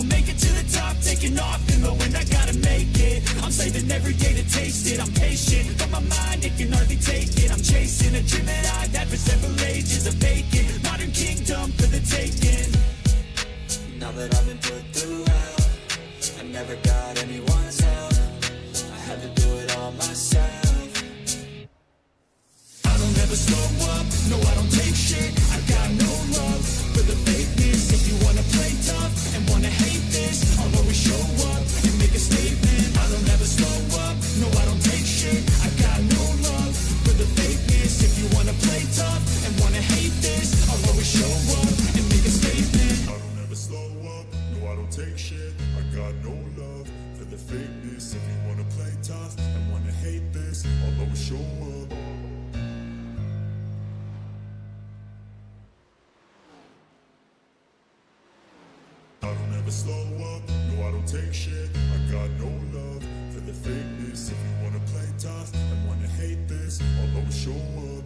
will make it to the top, taking off in the wind, I gotta make it. I'm saving every day to taste it. I'm patient, but my mind, it can hardly take it. I'm chasing a dream that I've had for several ages. A vacant, modern kingdom for the taking. Now that I've been put through hell, I never got anyone's help. I had to do it all myself. I don't ever slow up, no I don't take shit. I got no love for the fakeness. If you wanna play tough and wanna hate this, I'll always show up and make a statement. I don't ever slow up, no I don't take shit. I got no love for the fakeness. If you wanna play tough and wanna hate this, I'll always show up and make a statement. I don't ever slow up, no I don't take shit. I got no love for the fakeness. If you wanna play tough and wanna hate this, I'll always show up. I don't ever slow up, no I don't take shit. I got no love for the fakeness. If you wanna play tough and wanna hate this, I'll always show up.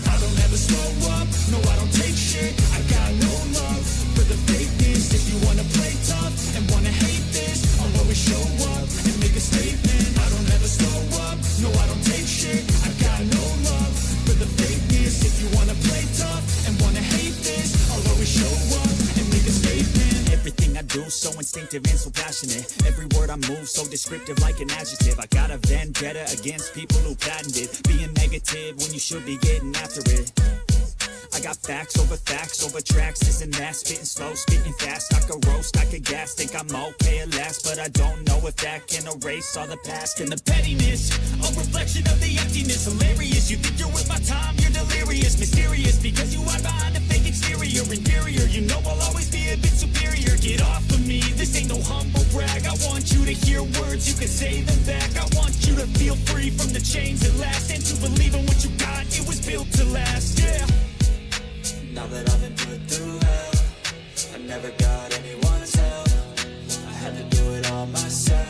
I don't ever slow up, no I don't take shit. I got no love for the fakeness. If you wanna play tough and wanna hate this, I'll always show up and make a statement. I don't ever slow up, no I don't take shit. I got no love for the fakeness. If you wanna play tough and wanna hate this, I'll always show up and make a statement. Everything I do so instinctive and so passionate. Every word I move so descriptive like an adjective. I got a vendetta against people who patented being negative when you should be getting after it. I got facts over tracks, this and that, spitting slow, spitting fast. I could roast, I could gas, think I'm okay at last, but I don't know if that can erase all the past. And the pettiness, a reflection of the emptiness. Hilarious, you think you're with my time, you're delirious. Mysterious, because you hide behind a fake exterior. Inferior, you know I'll always be a bit superior. Get off of me, this ain't no humble brag. I want you to hear words, you can say them back. I want you to feel free from the chains that last, and to believe in what you got, it was built to last, yeah. Now that I've been put through hell, I never got anyone's help. I had to do it all myself.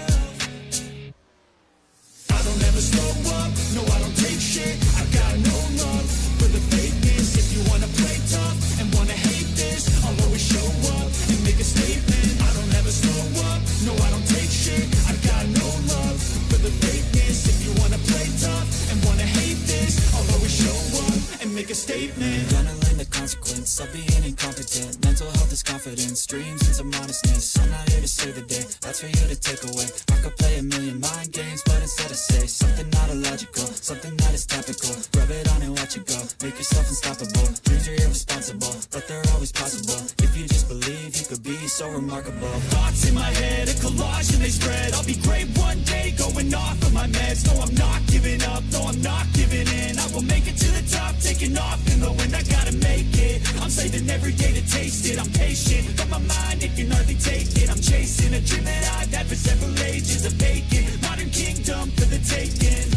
I don't ever slow up, no I don't take shit. I got no love for the fakeness. If you wanna play tough and wanna hate this, I'll always show up and make a statement. I don't ever slow up, no I don't take shit. I got no love for the fakeness. If you wanna play tough and wanna hate this, I'll always show up and make a statement. Gonna learn the consequence of being incompetent. Mental health is confidence, dreams into modestness. I'm not here to save the day, that's for you to take away. I could play a million mind games, but instead I say something not illogical, something that is topical. Rub it on and watch it go, make yourself unstoppable. Dreams are irresponsible, but they're always possible. If you just believe, you could be so remarkable. Thoughts in my head, a collage and they spread. I'll be great one day, going off of my meds. No, I'm not giving up, no, I'm not giving in. I will make it to the top, taking off in the wind, I gotta make it. I'm saving every day to taste it. I'm patient, but my mind, it can hardly take it. I'm chasing a dream that I've had for several ages. A vacant, modern kingdom for the taking.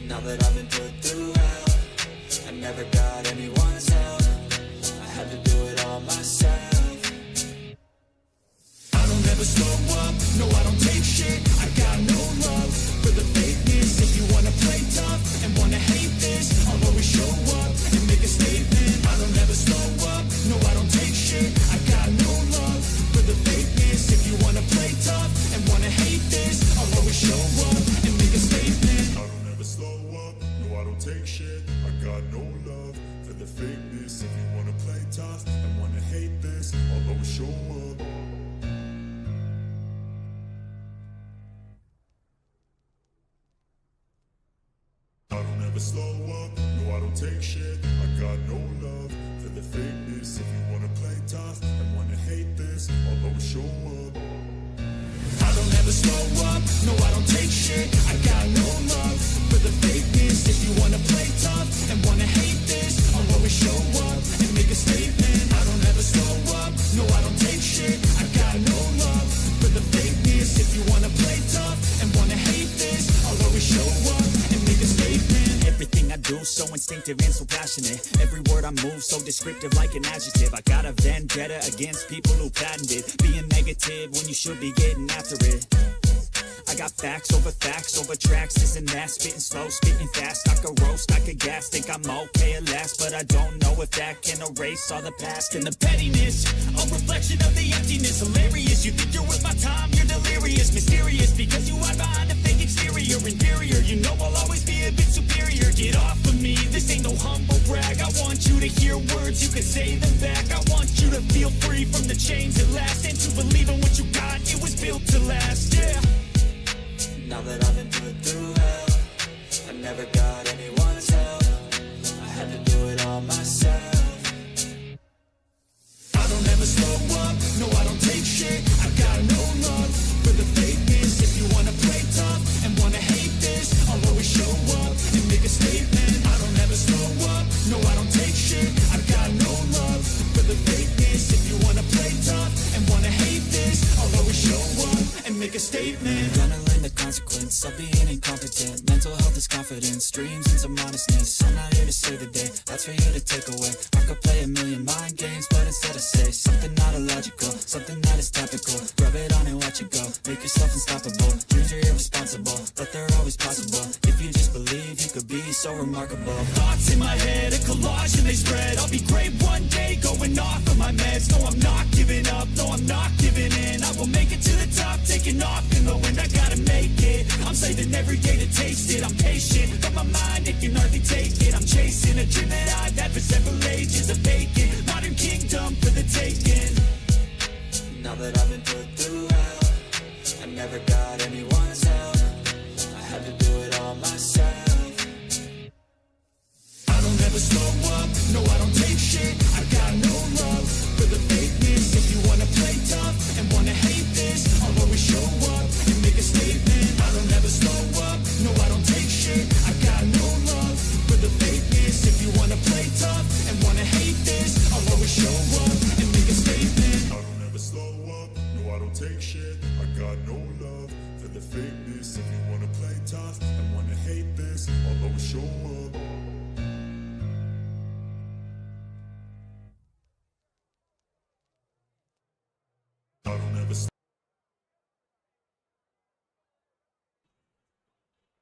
Now that I've been put through hell, I never got anyone's help. I had to do it all myself. I don't ever slow up, no I don't take shit. I got no love for the fakeness. If you wanna play tough and wanna hate this, I'll always show up and make a statement. I don't ever slow up, no I don't take shit. I got no love for the fakeness. If you wanna play tough and wanna hate this, I'll always show up and make a statement. I don't ever slow up, no I don't take shit. I got no love for the fakeness. If you wanna play tough and wanna hate this, I'll always show up. I don't ever slow up, no I don't take shit. I got no love for the fakeness. If you wanna play tough and wanna hate this, I'll always show up. I don't ever slow up, no I don't take shit. I got no love for the fakeness. If you wanna play tough and wanna hate this, I'll always show up and make a statement. I don't ever slow up, no I don't take shit. I got no love for the fakeness. If you wanna play tough and wanna hate this, I'll always show up and make a statement. Everything I do so instinctive and so passionate. Every word I move so descriptive like an adjective. I got a vendetta against people who patented being negative when you should be getting after it. I got facts over tracks, isn't that spitting slow, spitting fast? I could roast, I could gas, think I'm okay at last, but I don't know if that can erase all the past and the pettiness. A reflection of the emptiness, hilarious. You think you're worth my time, you're delirious, mysterious, because you hide behind a fake exterior, inferior. You know I'll always be a bit superior. Get off of me, this ain't no humble brag. I want you to hear words, you can say them back. I want you to feel free from the chains at last, and to believe in what you got, it was built to last, yeah. Now that I've been put through hell, I never got anyone's help. I had to do it all myself. I don't ever slow up, no I don't take shit. I got no love for the fakeness. If you wanna play tough and wanna hate this, I'll always show up and make a statement. I don't ever slow up, no I don't take shit. I got no love for the fakeness. If you wanna play tough and wanna hate this, I'll always show up and make a statement. Gonna learn the consequence of being incompetent. Mental health is confidence, dreams into modestness. I'm not here to save the day, that's for you to take away. I could play a million mind games, but instead I say something not illogical, something that is topical. Rub it on and watch it go, make yourself unstoppable. Dreams are irresponsible, but they're always possible. If you just believe, you could be so remarkable. Thoughts in my head, a collage and they spread. I'll be great one day, going off of my meds. No, I'm not giving up, no, I'm not giving in. I will make it to the top, taking off in the wind. I gotta make it, I'm saving every day to taste it. I'm patient, but my mind, it can hardly take it. I'm chasing a dream that I've had for several ages. A vacant, modern kingdom for the taking. Now that I've been put through hell, I never got anyone's help. I had to do it all myself. I don't ever slow up, no I don't take shit. I got no love for the fakeness. If you wanna play tough and wanna hate this, I'll always show up and make a statement. I don't ever slow up, no I don't take shit. I got no love for the fakeness. If you wanna play tough and wanna hate this, I'll always show up and make a statement. I don't ever slow up, no I don't take shit. I got no love for the fakeness. If you wanna play tough and wanna hate this, I'll always show up. I don't ever slow.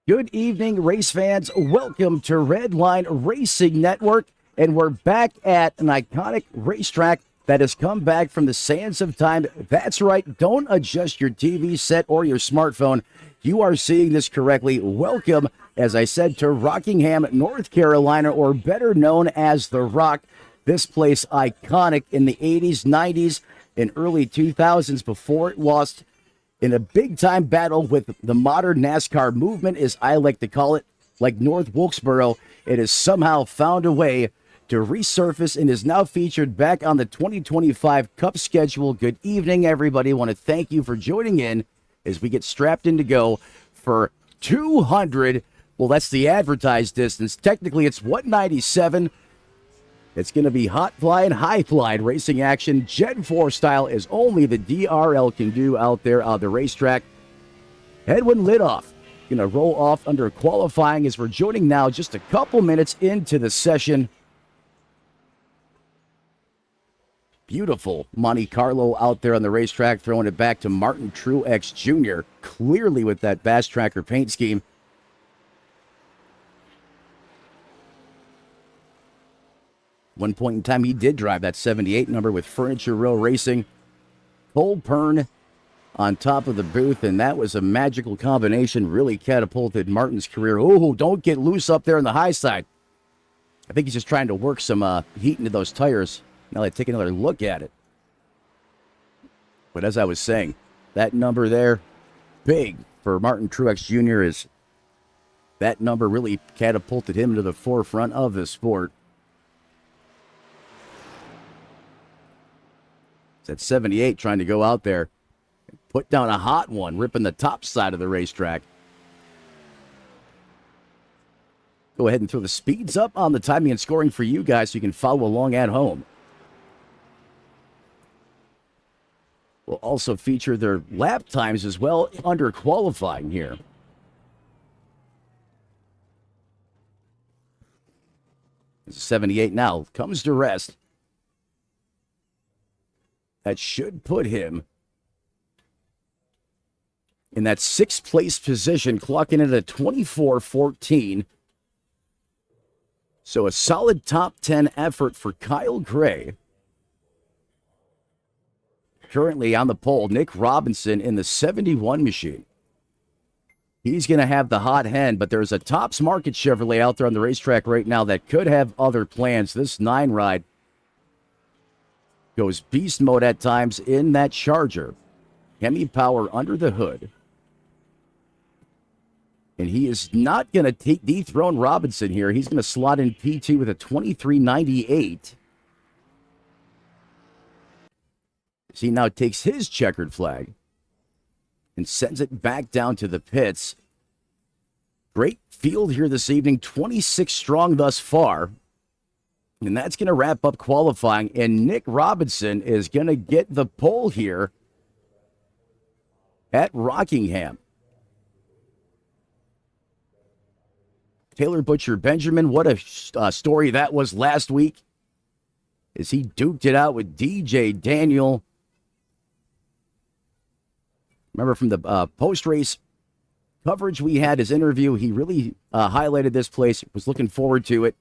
Good evening, race fans. Welcome to Redline Racing Network, and we're back at an iconic racetrack that has come back from the sands of time. That's right, don't adjust your TV set or your smartphone. You are seeing this correctly. Welcome, as I said, to Rockingham, North Carolina, or better known as The Rock. This place iconic in the 80s, 90s, and early 2000s before it lost in a big-time battle with the modern NASCAR movement, as I like to call it. Like North Wilkesboro, it has somehow found a way to resurface and is now featured back on the 2025 Cup schedule. Good evening, everybody. I want to thank you for joining in as we get strapped in to go for 200. Well, that's the advertised distance. Technically, it's 197. It's going to be hot flying, high flying racing action, Gen 4 style, as only the DRL can do out there on the racetrack. Headwind lit off. Going to roll off under qualifying as we're joining now just a couple minutes into the session. Beautiful Monte Carlo out there on the racetrack, throwing it back to Martin Truex Jr., clearly with that Bass Tracker paint scheme. One point in time, he did drive that 78 number with Furniture Row Racing. Cole Pern on top of the booth, and that was a magical combination. Really catapulted Martin's career. Oh, don't get loose up there on the high side. I think he's just trying to work some heat into those tires. Now let's take another look at it. But as I was saying, that number there, big for Martin Truex Jr. is that number really catapulted him to the forefront of the sport. At 78, trying to go out there and put down a hot one, ripping the top side of the racetrack. Go ahead and throw the speeds up on the timing and scoring for you guys so you can follow along at home. We'll also feature their lap times as well under qualifying here. It's 78 now, comes to rest. That should put him in that 6th place position, clocking in at 24-14. So a solid top 10 effort for Kyle Gray. Currently on the pole, Nick Robinson in the 71 machine. He's going to have the hot hand, but there's a Tops Market Chevrolet out there on the racetrack right now that could have other plans. This 9 ride goes beast mode at times in that Charger. Hemi power under the hood. And he is not going to dethrone Robinson here. He's going to slot in P2 with a 23.98. As he now takes his checkered flag and sends it back down to the pits. Great field here this evening, 26 strong thus far. And that's going to wrap up qualifying. And Nick Robinson is going to get the pole here at Rockingham. Taylor Butcher Benjamin, what a story that was last week as he duked it out with DJ Daniel. Remember from the post-race coverage we had, his interview, he really highlighted this place, was looking forward to it,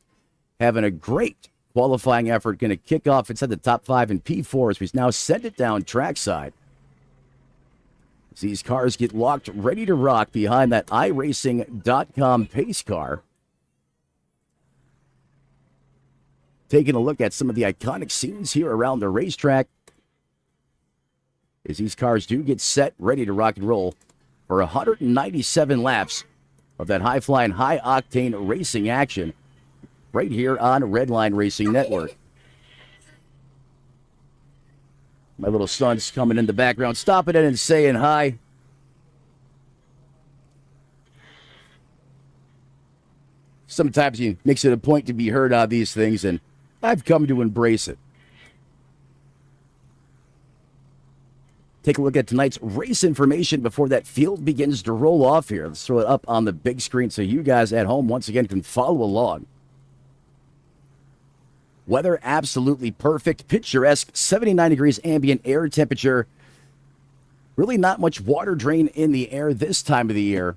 having a great qualifying effort, going to kick off inside the top 5 in P4 as we now send it down trackside. As these cars get locked, ready to rock behind that iRacing.com pace car. Taking a look at some of the iconic scenes here around the racetrack as these cars do get set, ready to rock and roll for 197 laps of that high-flying, high-octane racing action right here on Redline Racing Network. My little son's coming in the background, stopping in and saying hi. Sometimes he makes it a point to be heard on these things, and I've come to embrace it. Take a look at tonight's race information before that field begins to roll off here. Let's throw it up on the big screen so you guys at home once again can follow along. Weather absolutely perfect, picturesque, 79 degrees ambient air temperature. Really not much water drain in the air this time of the year.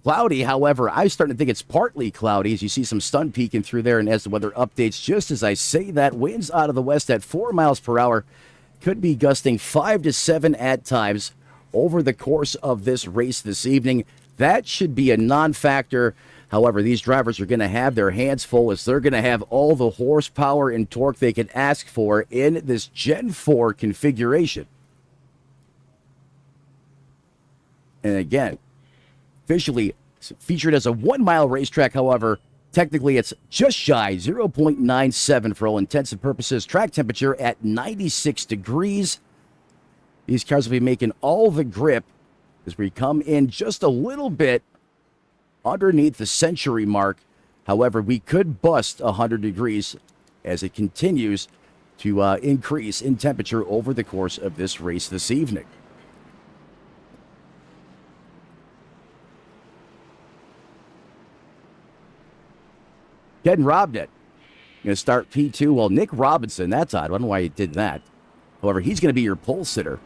Cloudy, however, I'm starting to think it's partly cloudy as you see some sun peeking through there, and as the weather updates, just as I say that, winds out of the west at 4 miles per hour. Could be gusting 5 to 7 at times over the course of this race this evening. That should be a non-factor. However, these drivers are going to have their hands full as they're going to have all the horsepower and torque they can ask for in this Gen 4 configuration. And again, officially featured as a 1-mile racetrack, however, technically it's just shy, 0.97 for all intents and purposes. Track temperature at 96 degrees. These cars will be making all the grip as we come in just a little bit underneath the century mark. However, we could bust 100 degrees as it continues to increase in temperature over the course of this race this evening. Ken Robnett going to start P2. Well, Nick Robinson, that's odd. I don't know why he did that. However, he's going to be your pole sitter.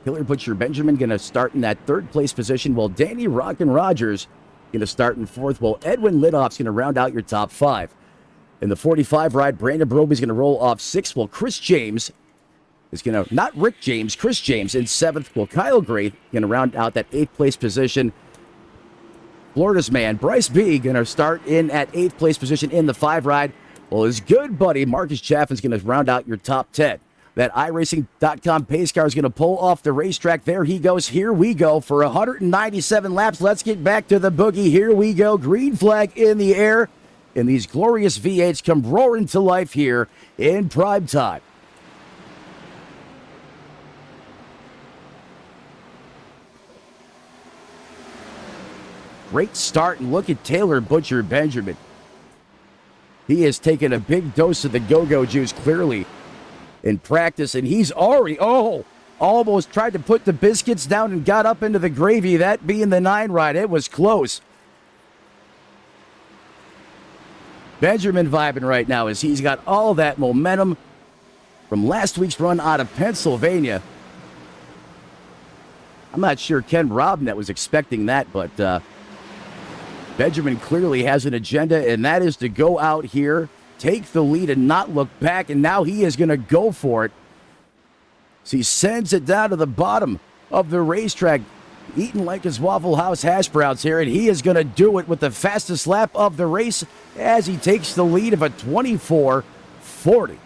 Taylor Butcher Benjamin going to start in that 3rd place position, while Danny Rockin Rogers going to start in 4th, while Edwin Lidoff's going to round out your top 5. In the 45 ride, Brandon Broby's going to roll off 6th, while Chris James is going to, not Rick James, Chris James in 7th, while Kyle Gray going to round out that 8th place position. Florida's man, Bryce B, going to start in at 8th place position in the 5 ride, while his good buddy, Marcus Chaffin's going to round out your top 10. That iRacing.com pace car is going to pull off the racetrack. There he goes. Here we go for 197 laps. Let's get back to the boogie. Here we go. Green flag in the air. And these glorious V8s come roaring to life here in prime time. Great start, and look at Taylor Butcher Benjamin. He has taken a big dose of the go-go juice, clearly, in practice, and he's already, almost tried to put the biscuits down and got up into the gravy, that being the 9 ride. It was close. Benjamin vibing right now as he's got all that momentum from last week's run out of Pennsylvania. I'm not sure Ken Robnett was expecting that, but Benjamin clearly has an agenda, and that is to go out here, take the lead, and not look back, and now he is going to go for it. So he sends it down to the bottom of the racetrack, eating like his Waffle House hash browns here, and he is going to do it with the fastest lap of the race as he takes the lead of a 24:40.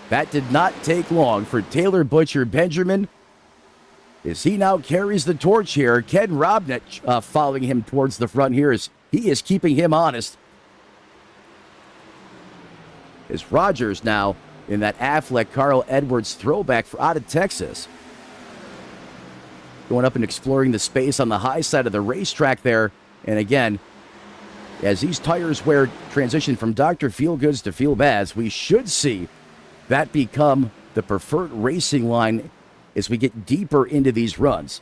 That did not take long for Taylor Butcher Benjamin, as he now carries the torch here. Ken Robnett following him towards the front here as he is keeping him honest. As Rogers now in that Affleck Carl Edwards throwback out of Texas, going up and exploring the space on the high side of the racetrack there. And again, as these tires wear transition from Dr. Feelgoods to Feel Bads, we should see that become the preferred racing line as we get deeper into these runs.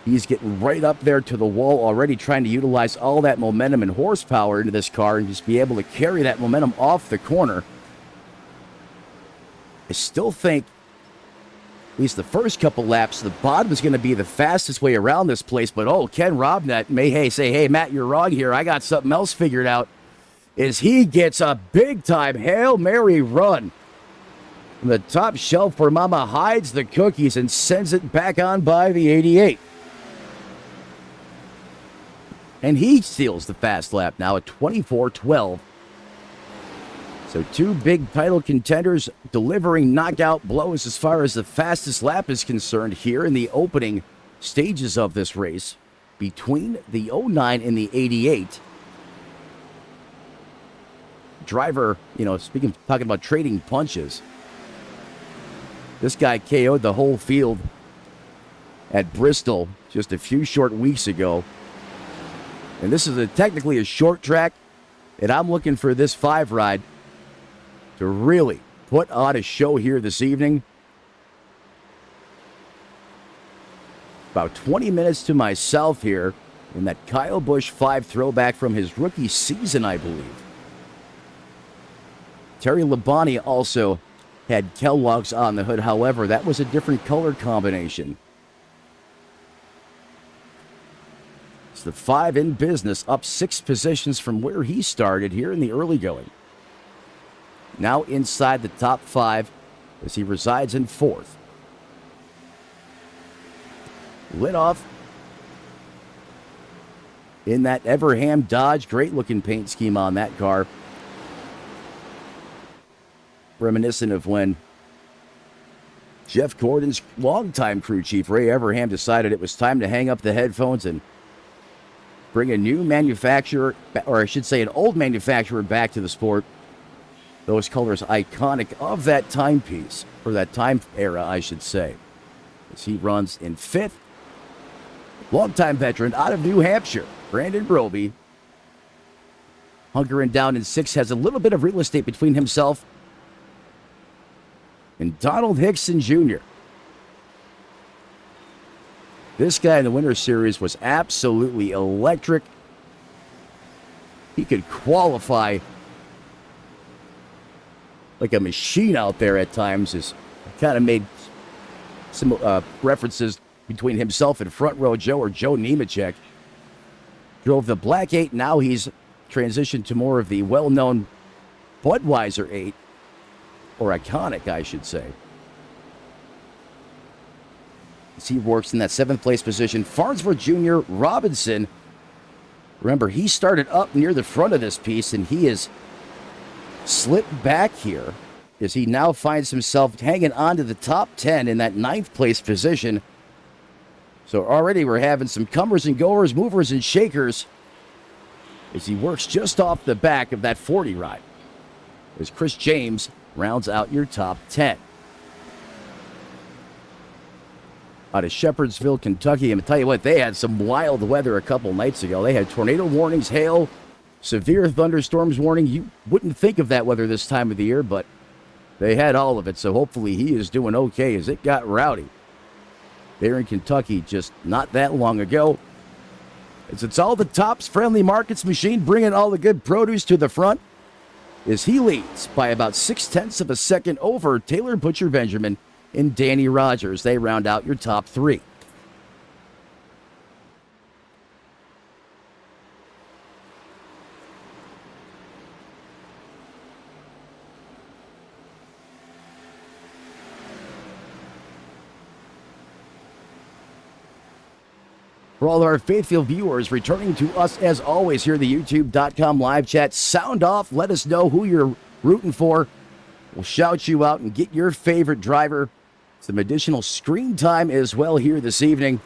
He's getting right up there to the wall already, trying to utilize all that momentum and horsepower into this car and just be able to carry that momentum off the corner. I still think, at least the first couple laps, the bottom is going to be the fastest way around this place. But, Ken Robnett may say, hey, Matt, you're wrong here. I got something else figured out. As he gets a big-time Hail Mary run from the top shelf where Mama hides the cookies and sends it back on by the 88. And he steals the fast lap now at 24:12. So two big title contenders delivering knockout blows as far as the fastest lap is concerned here in the opening stages of this race between the 09 and the 88. Driver, talking about trading punches. This guy KO'd the whole field at Bristol just a few short weeks ago. And this is technically a short track, and I'm looking for this 5 ride to really put on a show here this evening. About 20 minutes to myself here in that Kyle Busch 5 throwback from his rookie season, I believe. Terry Labonte also had Kellogg's on the hood. However, that was a different color combination. It's the 5 in business, up 6 positions from where he started here in the early going. Now inside the top 5 as he resides in 4th. Lit off in that Everham Dodge. Great looking paint scheme on that car. Reminiscent of when Jeff Gordon's longtime crew chief, Ray Everham, decided it was time to hang up the headphones and bring a new manufacturer, or I should say an old manufacturer, back to the sport. Those colors iconic of that timepiece, or that time era, I should say. As he runs in 5th. Longtime veteran out of New Hampshire, Brandon Broby. Hunkering down in 6th, has a little bit of real estate between himself and Donald Hickson Jr. This guy in the Winter Series was absolutely electric. He could qualify like a machine out there at times. Is kind of made some references between himself and Front Row Joe, or Joe Nemechek. Drove the Black 8. Now he's transitioned to more of the well-known Budweiser 8. Or iconic, I should say. As he works in that 7th place position. Farnsworth Jr. Robinson. Remember, he started up near the front of this piece, and he is slipped back here as he now finds himself hanging on to the top 10 in that 9th place position. So already we're having some comers and goers, movers and shakers, as he works just off the back of that 40 ride. As Chris James rounds out your top 10. Out of Shepherdsville, Kentucky, I'm going to tell you what, they had some wild weather a couple nights ago. They had tornado warnings, hail, severe thunderstorms warning. You wouldn't think of that weather this time of the year, but they had all of it. So hopefully he is doing okay, as it got rowdy there in Kentucky just not that long ago. As it's all the Tops Friendly Markets machine bringing all the good produce to the front, as he leads by about 0.6 of a second over Taylor Butcher Benjamin and Danny Rogers. They round out your top three. For all our faithful viewers returning to us as always here at the youtube.com live chat, sound off. Let us know who you're rooting for. We'll shout you out and get your favorite driver. Some additional screen time as well here this evening.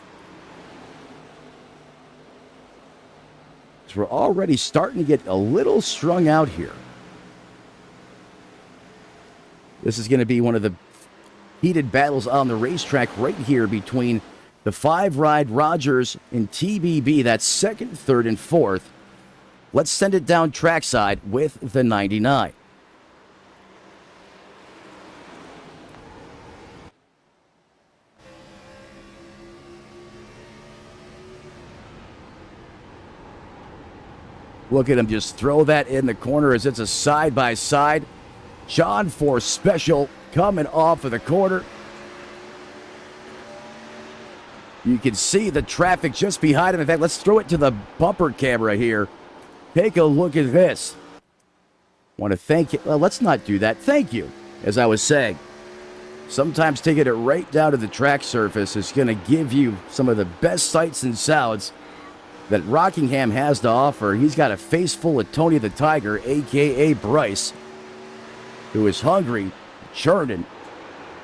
So we're already starting to get a little strung out here. This is going to be one of the heated battles on the racetrack right here between the 5-ride Rogers and TBB. That's second, third, and fourth. Let's send it down trackside with the 99. Look at him just throw that in the corner as it's a side-by-side. John Force Special coming off of the corner. You can see the traffic just behind him. In fact, let's throw it to the bumper camera here. Take a look at this. Want to thank you. Well, let's not do that. Thank you. As I was saying, sometimes taking it right down to the track surface is going to give you some of the best sights and sounds that Rockingham has to offer. He's got a face full of Tony the Tiger, a.k.a. Bryce, who is hungry, churning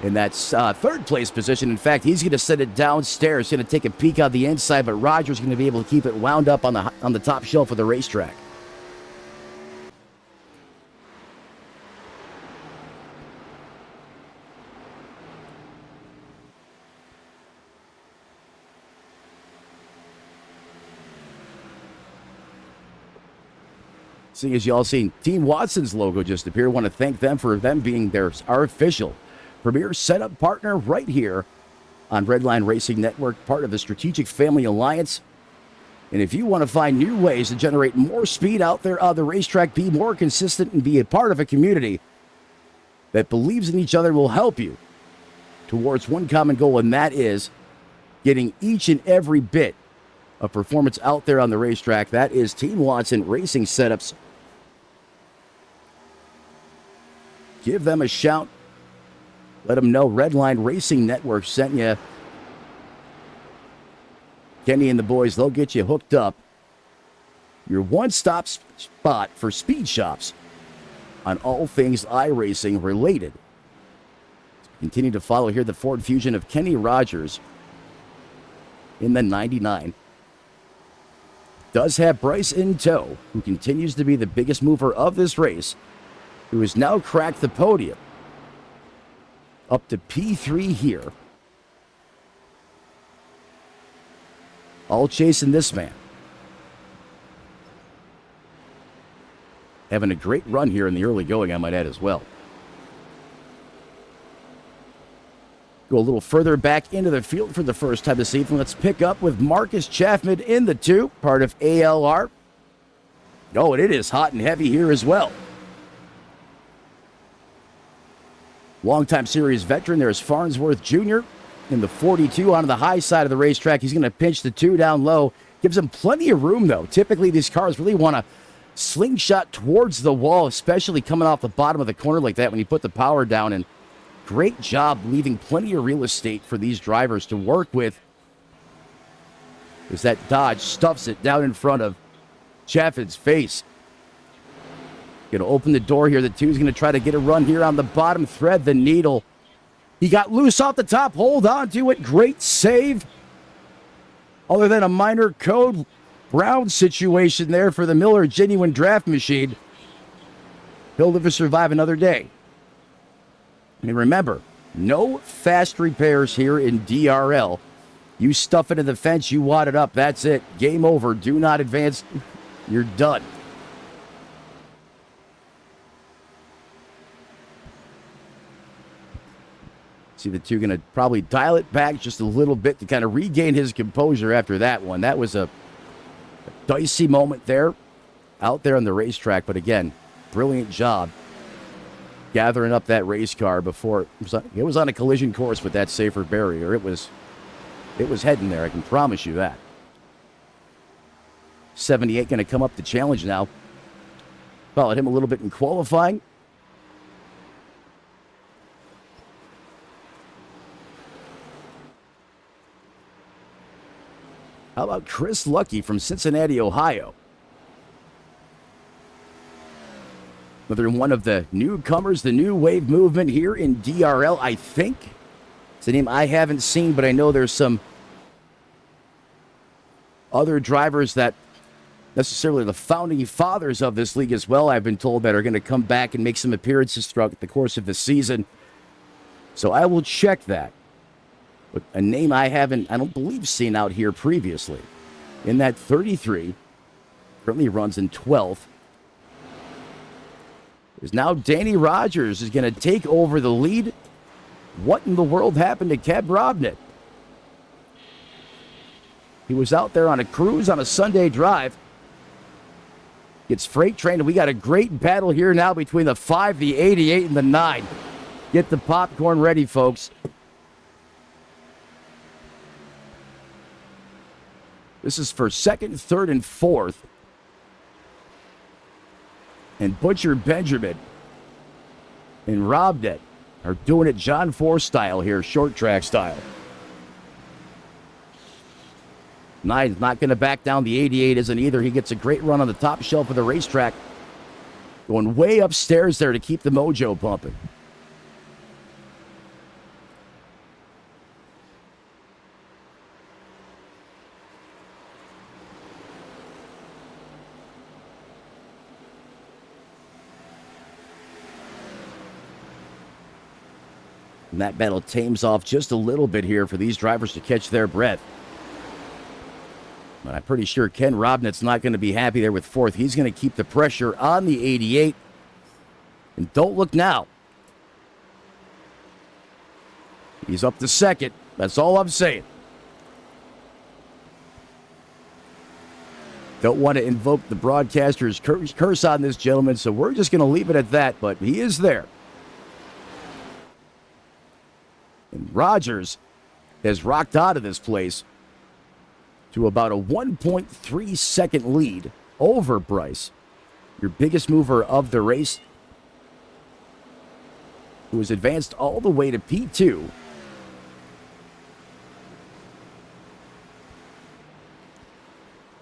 in that third place position. In fact, he's going to send it downstairs, going to take a peek on the inside, but Rogers going to be able to keep it wound up on the top shelf of the racetrack. Seeing as y'all seen Team Watson's logo just appear, want to thank them for them being our official premier setup partner right here on Redline Racing Network, part of the Strategic Family Alliance. And if you want to find new ways to generate more speed out there on the racetrack, be more consistent, and be a part of a community that believes in each other, will help you towards one common goal, and that is getting each and every bit of performance out there on the racetrack. That is Team Watson Racing Setups. Give them a shout. Let them know Redline Racing Network sent you. Kenny and the boys, they'll get you hooked up. Your one-stop spot for speed shops on all things iRacing related. Continue to follow here the Ford Fusion of Kenny Rogers in the 99. Does have Bryce in tow, who continues to be the biggest mover of this race, who has now cracked the podium up to P3 here. All chasing this man. Having a great run here in the early going, I might add as well. Go a little further back into the field for the first time this evening. Let's pick up with Marcus Chaffman in the 2, part of ALR. Oh, and it is hot and heavy here as well. Longtime series veteran, there's Farnsworth Jr. in the 42 onto the high side of the racetrack. He's going to pinch the 2 down low. Gives him plenty of room, though. Typically, these cars really want to slingshot towards the wall, especially coming off the bottom of the corner like that when you put the power down. And great job leaving plenty of real estate for these drivers to work with as that Dodge stuffs it down in front of Chaffin's face. Going to open the door here. The 2 is going to try to get a run here on the bottom, thread the needle. He got loose off the top. Hold on to it. Great save. Other than a minor code brown situation there for the Miller Genuine Draft Machine, he'll live to survive another day. And remember, no fast repairs here in DRL. You stuff it in the fence, you wad it up, that's it. Game over. Do not advance. You're done. See the 2 going to probably dial it back just a little bit to kind of regain his composure after that one. That was a dicey moment there, out there on the racetrack. But again, brilliant job gathering up that race car before it was on a collision course with that safer barrier. It was heading there, I can promise you that. 78 going to come up to challenge now. Followed him a little bit in qualifying. How about Chris Lucky from Cincinnati, Ohio? Another one of the newcomers, the new wave movement here in DRL, I think. It's a name I haven't seen, but I know there's some other drivers that necessarily the founding fathers of this league as well, I've been told, that are going to come back and make some appearances throughout the course of the season. So I will check that. But a name I don't believe, seen out here previously. In that 33, currently runs in 12th, is now Danny Rogers is going to take over the lead. What in the world happened to Kev Robnett? He was out there on a cruise on a Sunday drive. Gets freight trained, and we got a great battle here now between the 5, the 88, and the 9. Get the popcorn ready, folks. This is for second, third, and fourth. And Butcher Benjamin and Robnett are doing it John Force style here, short track style. 9's not going to back down. The 88 isn't either. He gets a great run on the top shelf of the racetrack. Going way upstairs there to keep the mojo pumping. And that battle tames off just a little bit here for these drivers to catch their breath. But I'm pretty sure Ken Robnett's not going to be happy there with fourth. He's going to keep the pressure on the 88. And don't look now. He's up to second. That's all I'm saying. Don't want to invoke the broadcaster's curse on this gentleman, so we're just going to leave it at that. But he is there. And Rogers has rocked out of this place to about a 1.3 second lead over Bryce, your biggest mover of the race, who has advanced all the way to P2.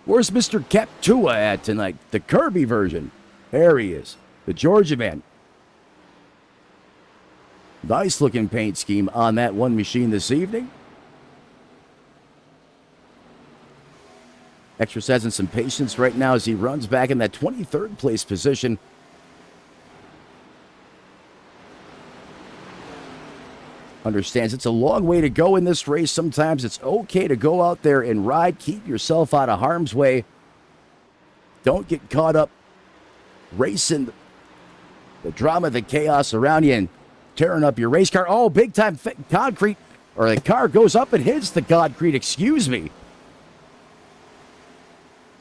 Where's Mr. Captua at tonight? The Kirby version. There he is, the Georgia man. Nice looking paint scheme on that one machine this evening. Exercising some patience right now as he runs back in that 23rd place position. Understands it's a long way to go in this race. Sometimes it's okay to go out there and ride. Keep yourself out of harm's way. Don't get caught up racing the drama, the chaos around you and tearing up your race car. Oh, big time concrete. Or the car goes up and hits the concrete. Excuse me.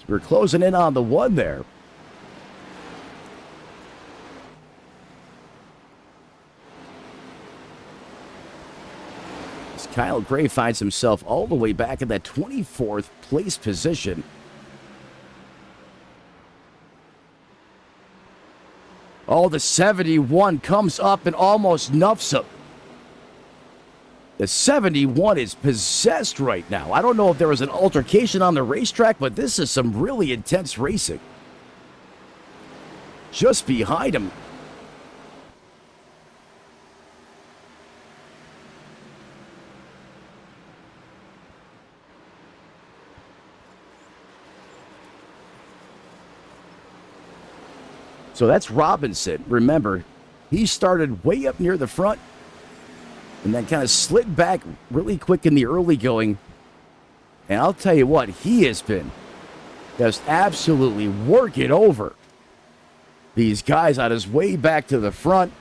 We're closing in on the one there. As Kyle Gray finds himself all the way back in that 24th place position. Oh, the 71 comes up and almost nuffs him. The 71 is possessed right now. I don't know if there was an altercation on the racetrack, but this is some really intense racing. Just behind him. So that's Robinson. Remember, he started way up near the front and then kind of slid back really quick in the early going. And I'll tell you what, he has been just absolutely working over these guys on his way back to the front.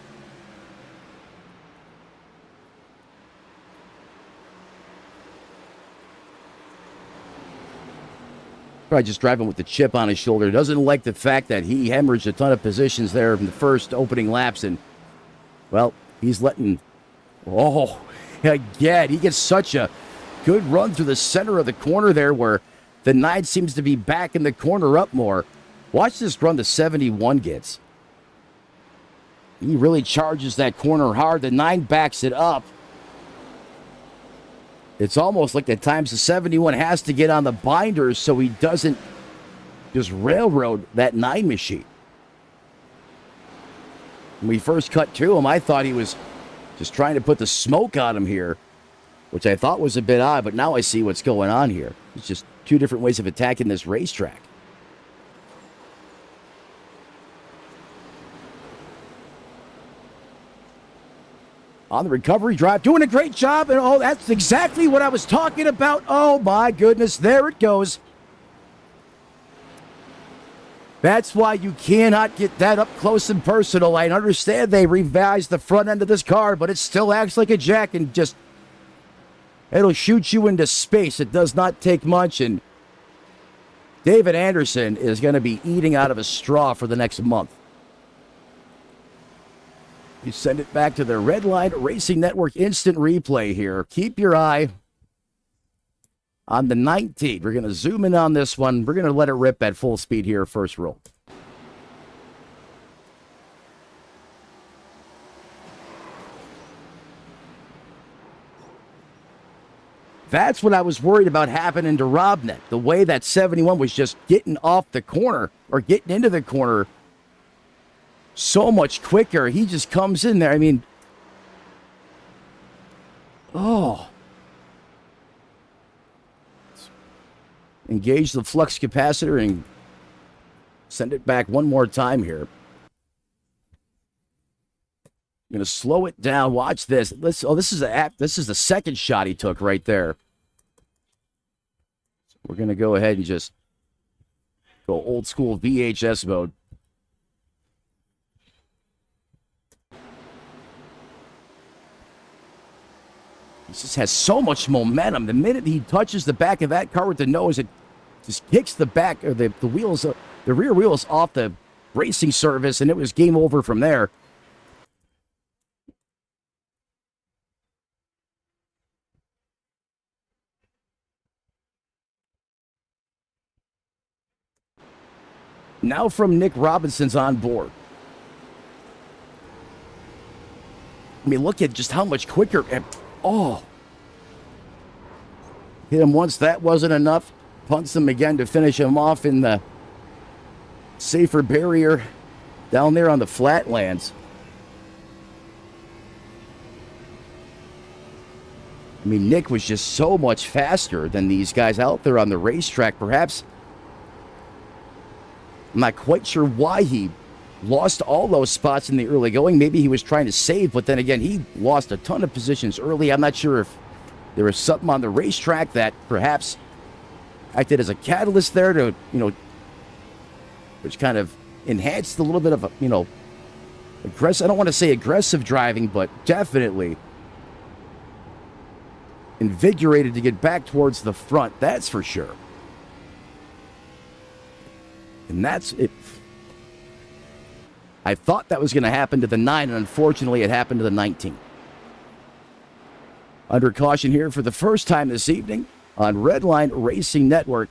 Probably just driving with the chip on his shoulder. Doesn't like the fact that he hemorrhaged a ton of positions there in the first opening laps and Well, he's letting... Oh, again, he gets such a good run through the center of the corner there where the 9 seems to be back in the corner up more. Watch this run the 71 gets. He really charges that corner hard. The 9 backs it up. It's almost like at times the 71 has to get on the binders so he doesn't just railroad that 9 machine. When we first cut to him, I thought he was just trying to put the smoke on him here, which I thought was a bit odd, but now I see what's going on here. It's just two different ways of attacking this racetrack. On the recovery drive, doing a great job, and oh, that's exactly what I was talking about. Oh my goodness, there it goes. That's why you cannot get that up close and personal. I understand they revised the front end of this car, but it still acts like a jack and just, it'll shoot you into space. It does not take much, and David Anderson is going to be eating out of a straw for the next month. You send it back to the Redline Racing Network instant replay here. Keep your eye on the 19. We're going to zoom in on this one. We're going to let it rip at full speed here, first roll. That's what I was worried about happening to Robnet. The way that 71 was just getting off the corner or getting into the corner so much quicker. He just comes in there. I mean, oh. Engage the flux capacitor and send it back one more time here. I'm going to slow it down. Watch this. This is the second shot he took right there. So we're going to go ahead and just go old school VHS mode. He just has so much momentum. The minute he touches the back of that car with the nose, it just kicks the back or the wheels, the rear wheels off the racing surface, and it was game over from there. Now from Nick Robinson's on board. I mean, look at just how much quicker. Oh. Hit him once, that wasn't enough. Punts him again to finish him off in the safer barrier down there on the flatlands. I mean, Nick was just so much faster than these guys out there on the racetrack. Perhaps, I'm not quite sure why he lost all those spots in the early going. Maybe he was trying to save, but then again, he lost a ton of positions early. I'm not sure if there was something on the racetrack that perhaps acted as a catalyst there to, which kind of enhanced a little bit of, aggressive. I don't want to say aggressive driving, but definitely invigorated to get back towards the front. That's for sure. And that's it. I thought that was going to happen to the 9, and unfortunately it happened to the 19. Under caution here for the first time this evening on Redline Racing Network,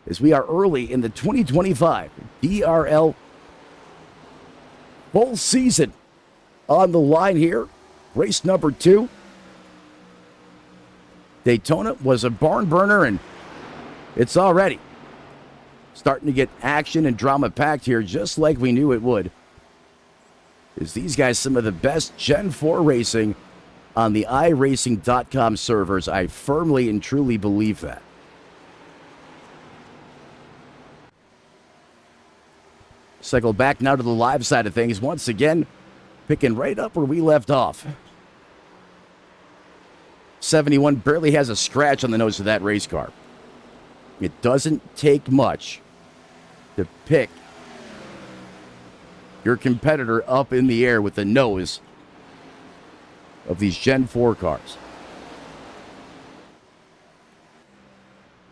as we are early in the 2025 DRL full season on the line here. Race number 2. Daytona was a barn burner, and it's already starting to get action and drama packed here, just like we knew it would. Is these guys some of the best Gen 4 racing on the iRacing.com servers? I firmly and truly believe that. Cycle back now to the live side of things. Once again, picking right up where we left off. 71 barely has a scratch on the nose of that race car. It doesn't take much to pick your competitor up in the air with the nose of these Gen 4 cars.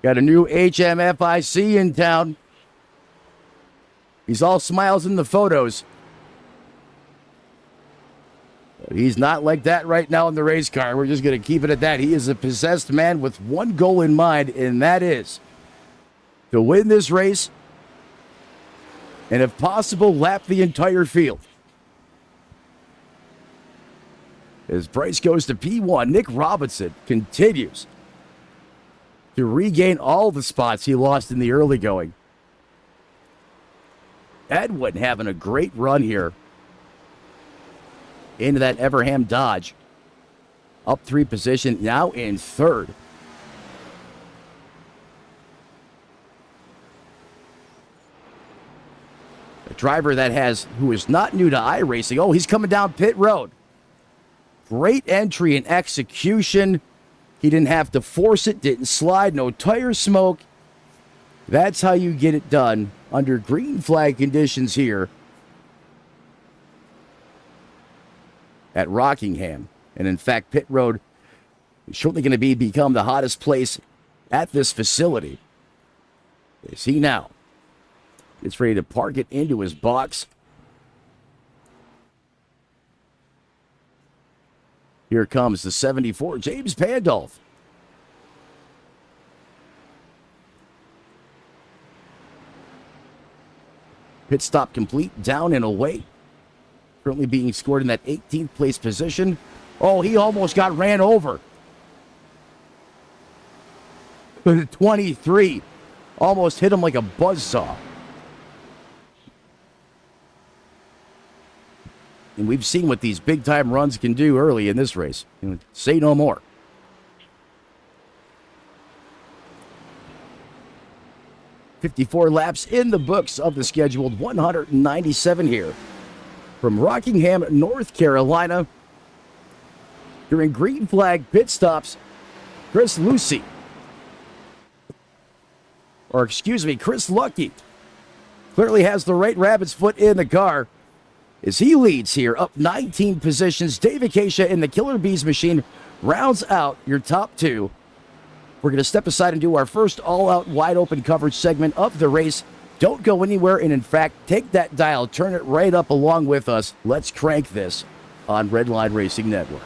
Got a new HMFIC in town. He's all smiles in the photos. But he's not like that right now in the race car. We're just going to keep it at that. He is a possessed man with one goal in mind, and that is to win this race and, if possible, lap the entire field. As Bryce goes to P1, Nick Robinson continues to regain all the spots he lost in the early going. Edwin having a great run here into that Everham Dodge. Up 3 position, now in 3rd. A driver who is not new to iRacing. Oh, he's coming down pit road. Great entry and execution. He didn't have to force it, didn't slide, no tire smoke. That's how you get it done under green flag conditions here at Rockingham. And in fact, pit road is shortly going to become the hottest place at this facility. Is he now? It's ready to park it into his box. Here comes the 74, James Pandolf. Pit stop complete, down and away. Currently being scored in that 18th place position. Oh, he almost got ran over. 23. Almost hit him like a buzzsaw. And we've seen what these big-time runs can do early in this race. Say no more. "54 laps in the books of the scheduled 197 here from Rockingham, North Carolina. During green flag pit stops, Chris Lucy. Chris Lucky clearly has the right rabbit's foot in the car as he leads here, up 19 positions. Dave Acacia in the Killer Bees machine rounds out your top 2. We're going to step aside and do our first all-out wide-open coverage segment of the race. Don't go anywhere, and in fact, take that dial, turn it right up along with us. Let's crank this on Redline Racing Network.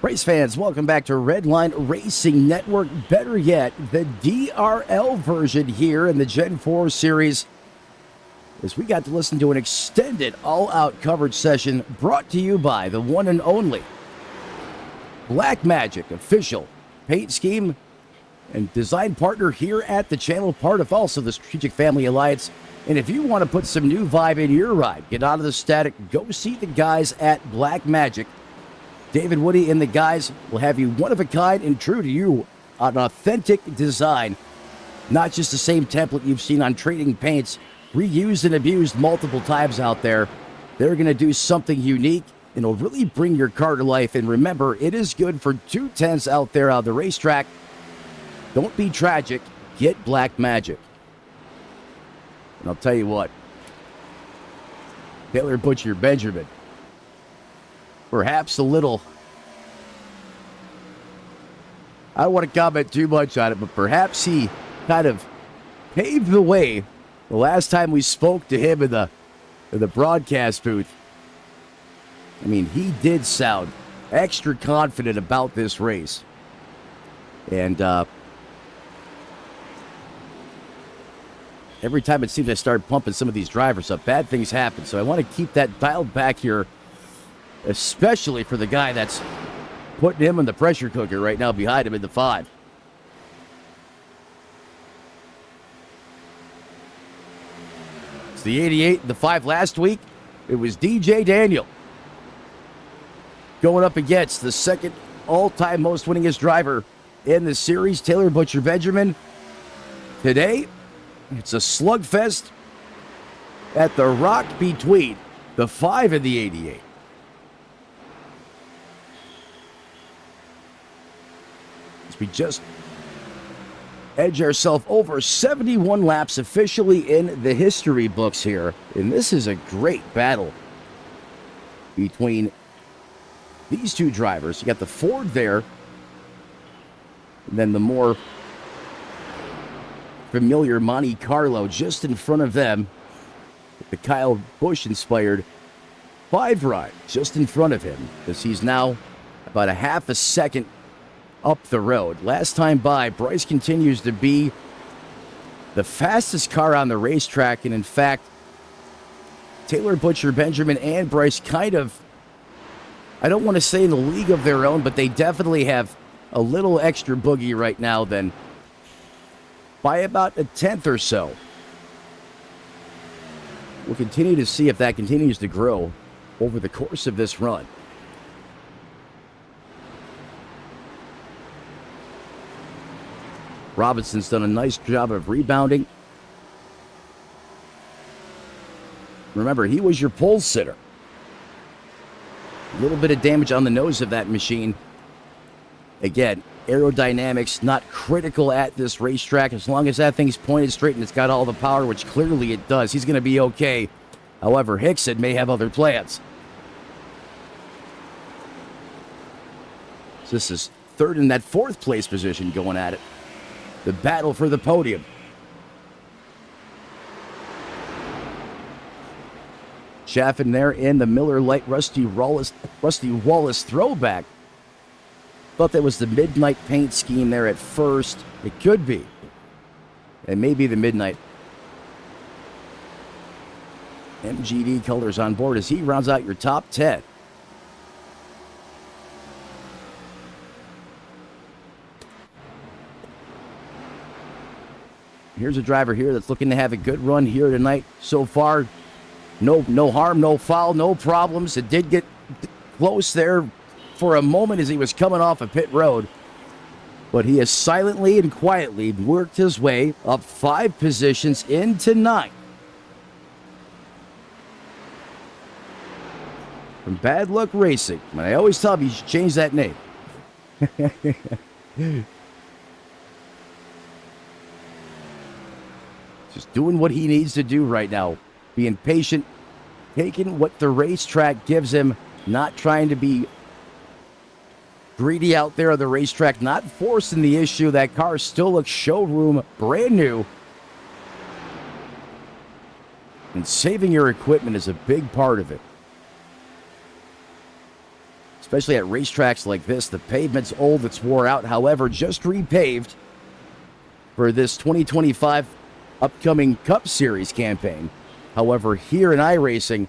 Race fans, welcome back to Redline Racing Network. Better yet, the DRL version here in the Gen 4 series, as we got to listen to an extended all-out coverage session brought to you by the one and only Black Magic official paint scheme and design partner here at the channel, part of also the Strategic Family Alliance. And if you want to put some new vibe in your ride, get out of the static, go see the guys at Black Magic. David Woody and the guys will have you one of a kind and true to you, an authentic design, not just the same template you've seen on trading paints, reused and abused multiple times out there. They're going to do something unique, and it'll really bring your car to life. And remember, it is good for 210s out there on the racetrack. Don't be tragic. Get Black Magic. And I'll tell you what, Taylor Butcher Benjamin, perhaps a little, I don't want to comment too much on it, but perhaps he kind of paved the way the last time we spoke to him in the broadcast booth. I mean, he did sound extra confident about this race. And every time it seems I start pumping some of these drivers up, bad things happen. So I want to keep that dialed back here, especially for the guy that's putting him in the pressure cooker right now behind him in the 5. It's the 88 and the 5 last week. It was DJ Daniel going up against the second all-time most winningest driver in the series, Taylor Butcher Benjamin. Today, it's a slugfest at the rock between the 5 and the 88. We just edge ourselves over 71 laps officially in the history books here. And this is a great battle between these two drivers. You got the Ford there, and then the more familiar Monte Carlo just in front of them. The Kyle Busch-inspired 5 ride just in front of him, because he's now about a half a second up the road. Last time by, Bryce continues to be the fastest car on the racetrack, and in fact, Taylor Butcher Benjamin and Bryce kind of, I don't want to say in the league of their own, but they definitely have a little extra boogie right now than by about a tenth or so. We'll continue to see if that continues to grow over the course of this run. Robinson's done a nice job of rebounding. Remember, he was your pole sitter. A little bit of damage on the nose of that machine. Again, aerodynamics not critical at this racetrack. As long as that thing's pointed straight and it's got all the power, which clearly it does, he's going to be okay. However, Hickson may have other plans. So this is third in that 4th place position going at it. The battle for the podium. Chaffin there in the Miller Lite Rusty Wallace throwback. Thought that was the midnight paint scheme there at first. It could be. And maybe the midnight MGD colors on board as he rounds out your top 10. Here's a driver here that's looking to have a good run here tonight. So far, no harm, no foul, no problems. It did get close there for a moment as he was coming off a pit road. But he has silently and quietly worked his way up 5 positions into 9. From Bad Luck Racing. And I always tell him you should change that name. Just doing what he needs to do right now. Being patient, taking what the racetrack gives him, not trying to be greedy out there on the racetrack, not forcing the issue. That car still looks showroom brand new. And saving your equipment is a big part of it. especially at racetracks like this. The pavement's old, it's wore out. However, just repaved for this 2025 upcoming Cup Series campaign. However, here in iRacing,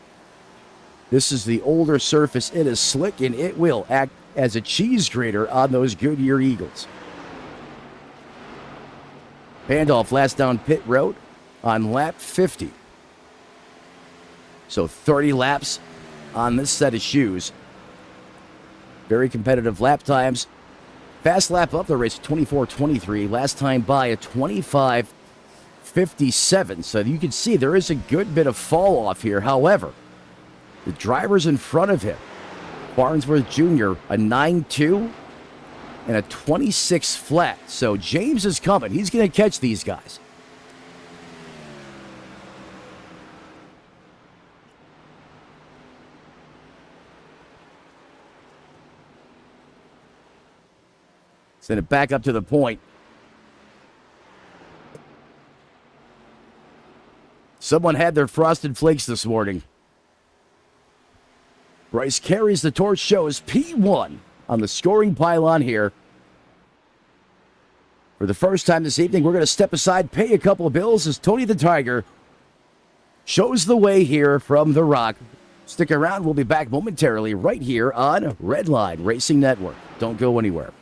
this is the older surface. It is slick, and it will act as a cheese grater on those Goodyear Eagles. Handoff last down pit road on lap 50. So 30 laps on this set of shoes. Very competitive lap times. Fast lap up the race, 24:23. Last time by a 25:57. So you can see there is a good bit of fall off here. However, the drivers in front of him, Farnsworth Jr., a 9.2 and a 26 flat. So James is coming. He's going to catch these guys. Send it back up to the point. Someone had their Frosted Flakes this morning. Bryce carries the torch, shows P1 on the scoring pylon here. For the first time this evening, we're going to step aside, pay a couple of bills as Tony the Tiger shows the way here from the Rock. Stick around. We'll be back momentarily right here on Redline Racing Network. Don't go anywhere.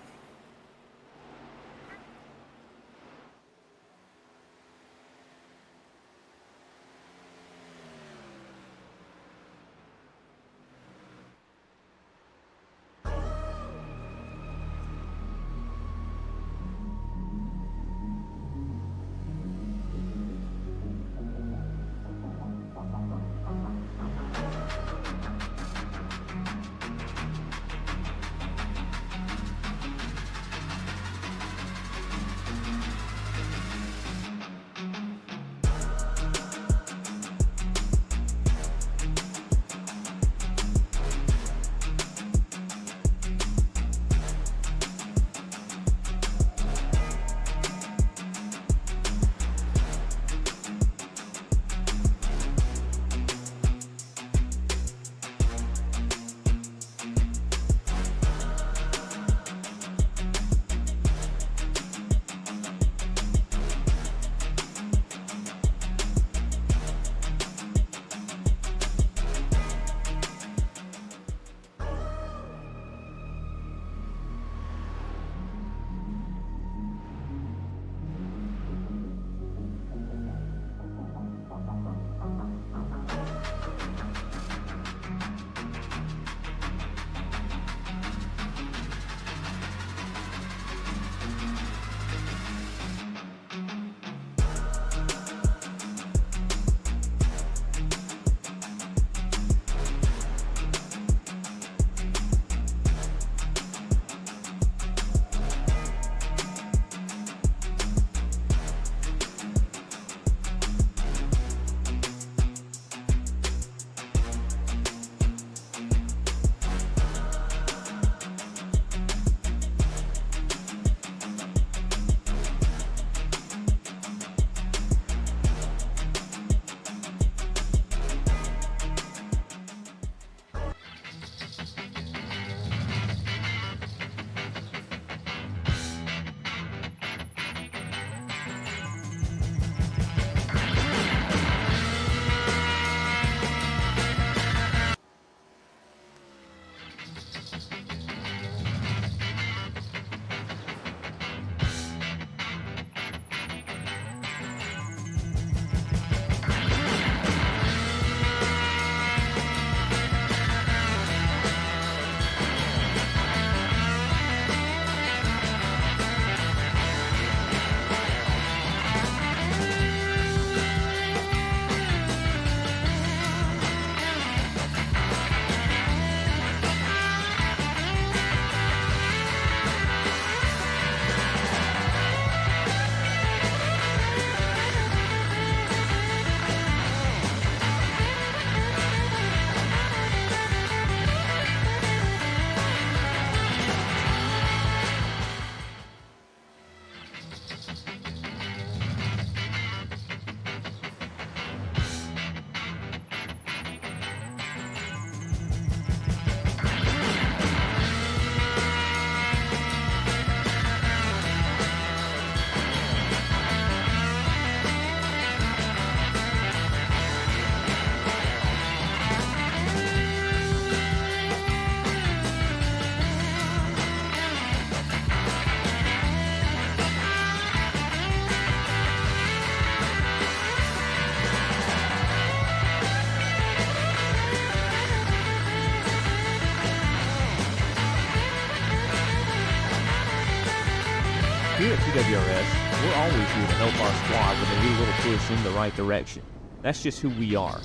Here at TWRS, we're always here to help our squad when they need a little push in the right direction. That's just who we are.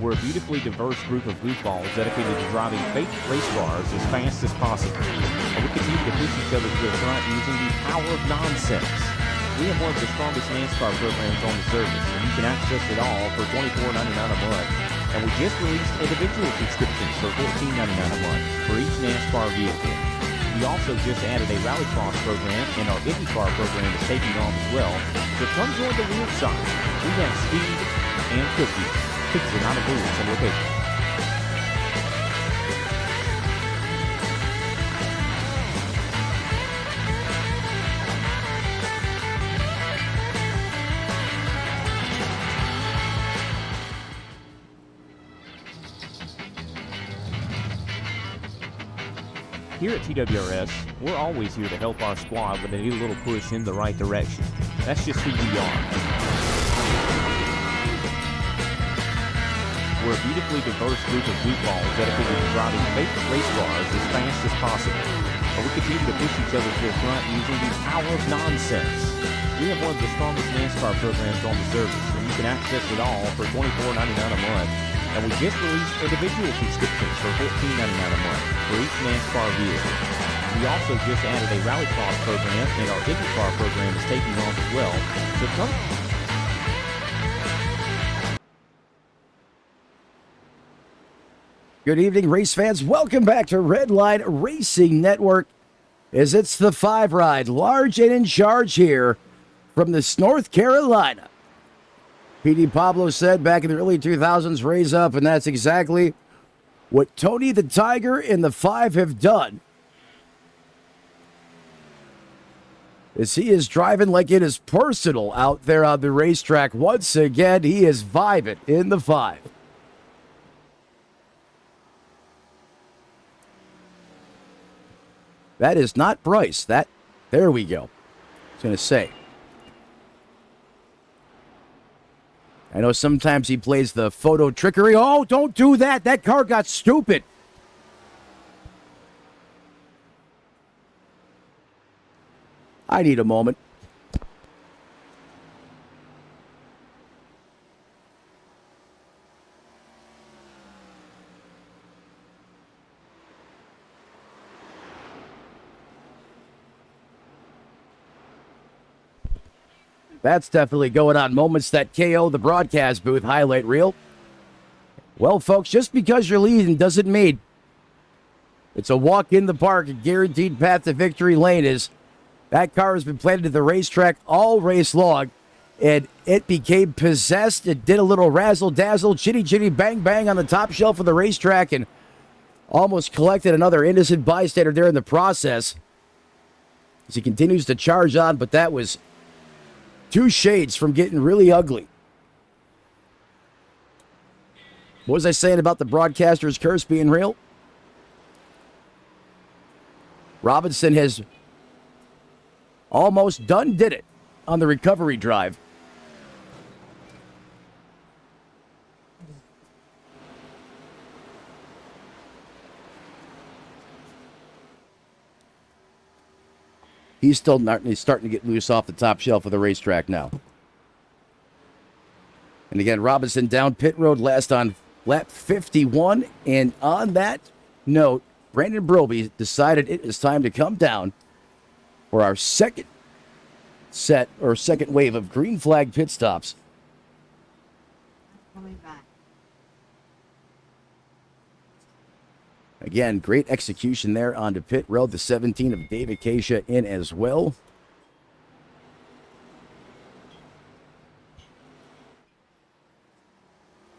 We're a beautifully diverse group of goofballs dedicated to driving fake race cars as fast as possible. And we continue to push each other to the front using the power of nonsense. We have one of the strongest NASCAR programs on the service, and you can access it all for $24.99 a month. And we just released individual subscriptions for $14.99 a month for each NASCAR vehicle. We also just added a rallycross program, and our IndyCar program is taking off as well. So come join the weird side. We have speed and cookies. Cookies are not a rule, it's a location. Here at TWRS, we're always here to help our squad when they need a little push in the right direction. That's just who we are. We're a beautifully diverse group of goofballs dedicated to driving fake race cars as fast as possible. But we continue to push each other to the front using the power of nonsense. We have one of the strongest NASCAR programs on the service, and you can access it all for $24.99 a month. And we just released individual subscriptions for $14.99 a month for each NASCAR vehicle. We also just added a rallycross program, and our IndyCar program is taking off as well. So come. Good evening, race fans. Welcome back to Redline Racing Network as it's the 5 ride, large and in charge here from this North Carolina. P.D. Pablo said back in the early 2000s, raise up, and that's exactly what Tony the Tiger and the 5 have done. As he is driving like it is personal out there on the racetrack. Once again, he is vibing in the 5. That is not Bryce. There we go. I was going to say. I know sometimes he plays the photo trickery. Oh, don't do that. That car got stupid. I need a moment. That's definitely going on. Moments that KO the broadcast booth highlight reel. Well, folks, just because you're leading doesn't mean it's a walk in the park, a guaranteed path to victory lane. Is that car has been planted to the racetrack all race long, and it became possessed. It did a little razzle-dazzle, chitty-chitty, bang-bang on the top shelf of the racetrack and almost collected another innocent bystander there in the process as he continues to charge on, but that was 2 shades from getting really ugly. What was I saying about the broadcaster's curse being real? Robinson has almost did it on the recovery drive. He's starting to get loose off the top shelf of the racetrack now. And again, Robinson down pit road last on lap 51. And on that note, Brandon Broby decided it is time to come down for our second wave of green flag pit stops. Again, great execution there onto pit road. The 17 of Dave Acacia in as well.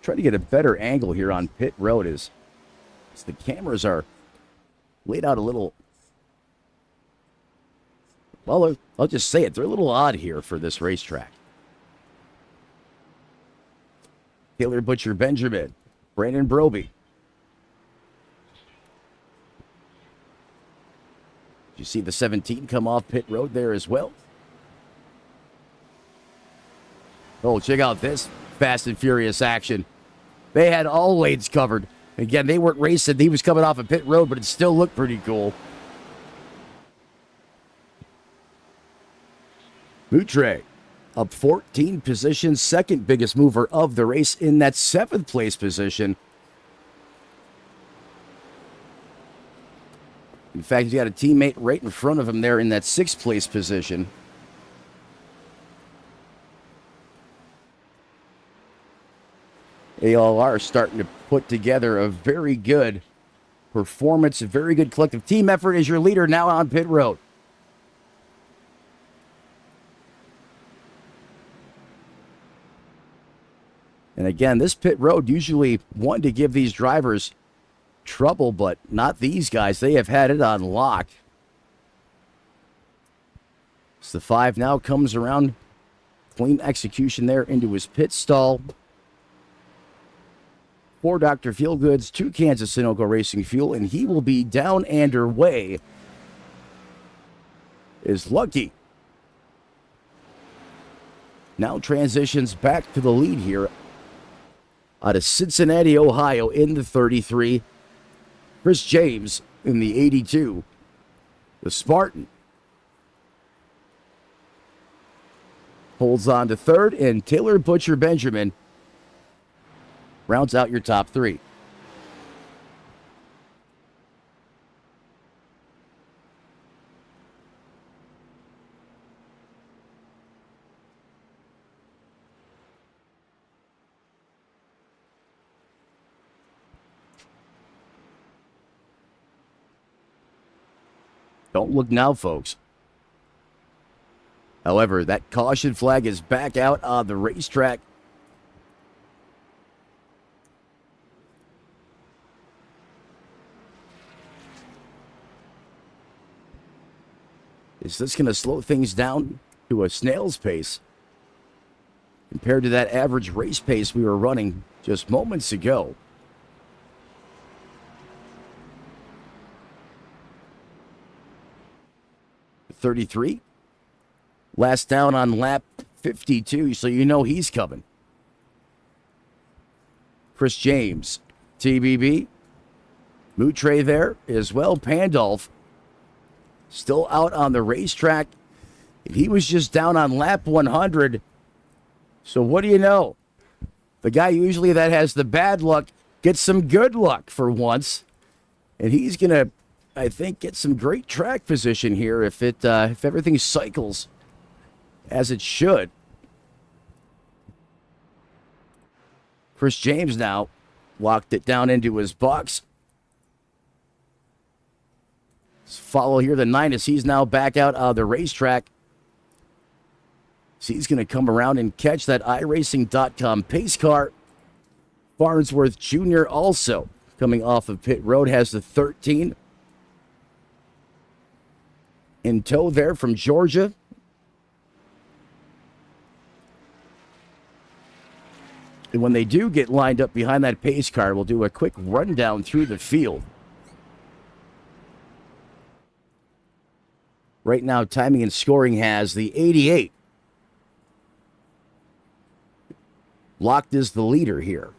Try to get a better angle here on pit road as the cameras are laid out a little. Well, I'll just say it. They're a little odd here for this racetrack. Taylor Butcher Benjamin, Brandon Broby. You see the 17 come off pit road there as well. Oh, check out this fast and furious action. They had all lanes covered. Again, they weren't racing. He was coming off a pit road, but it still looked pretty cool. Moutre up 14 positions, second biggest mover of the race in that 7th place position. In fact, he's got a teammate right in front of him there in that 6th place position. ALR starting to put together a very good performance, a very good collective team effort as your leader now on pit road. And again, this pit road usually one to give these drivers trouble, but not these guys. They have had it on lock. So the 5 now comes around. Clean execution there into his pit stall. 4 Dr. Feelgoods, 2 Kansas Sunoco Racing Fuel, and he will be down and away. Is Lucky. Now transitions back to the lead here out of Cincinnati, Ohio in the 33. Chris James in the 82. The Spartan holds on to 3rd, and Taylor Butcher Benjamin rounds out your top 3. Don't look now, folks. However, that caution flag is back out on the racetrack. Is this going to slow things down to a snail's pace compared to that average race pace we were running just moments ago? The 33, last down on lap 52, so you know he's coming. Chris James, TBB, Moutre there as well. Pandolf still out on the racetrack. He was just down on lap 100. So what do you know? The guy usually that has the bad luck gets some good luck for once. And he's going to, I think, get some great track position here if everything cycles as it should. Chris James now locked it down into his box. Follow here the 9 as he's now back out of the racetrack. So he's going to come around and catch that iRacing.com pace car. Farnsworth Jr. also coming off of pit road has the 13. In tow there from Georgia. And when they do get lined up behind that pace car, we'll do a quick rundown through the field. Right now, timing and scoring has the 88. Locked is the leader here.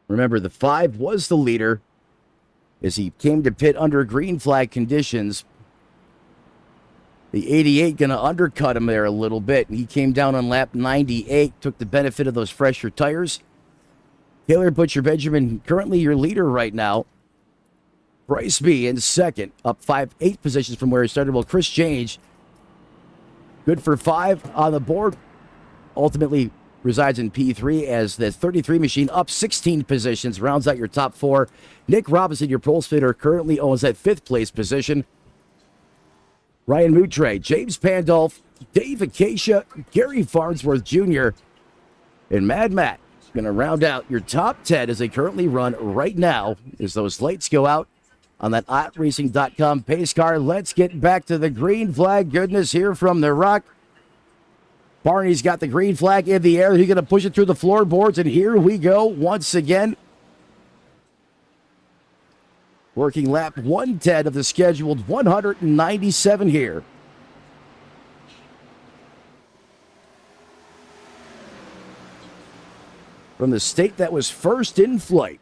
Remember, the 5 was the leader as he came to pit under green flag conditions. The 88 going to undercut him there a little bit. He came down on lap 98, took the benefit of those fresher tires. Taylor Butcher Benjamin, currently your leader right now. Bryce B in second, up 8 positions from where he started. Well, Chris James, good for 5 on the board. Ultimately resides in P3 as the 33 machine up 16 positions, rounds out your top 4. Nick Robinson, your pole spitter, currently owns that 5th place position. Ryan Moutre, James Pandolf, Dave Acacia, Gary Farnsworth Jr., and Mad Matt going to round out your top 10 as they currently run right now as those lights go out on that iRacing.com pace car. Let's get back to the green flag goodness here from the Rock. Barney's got the green flag in the air. He's going to push it through the floorboards, and here we go once again. Working lap 110 of the scheduled 197 here. from the state that was first in flight.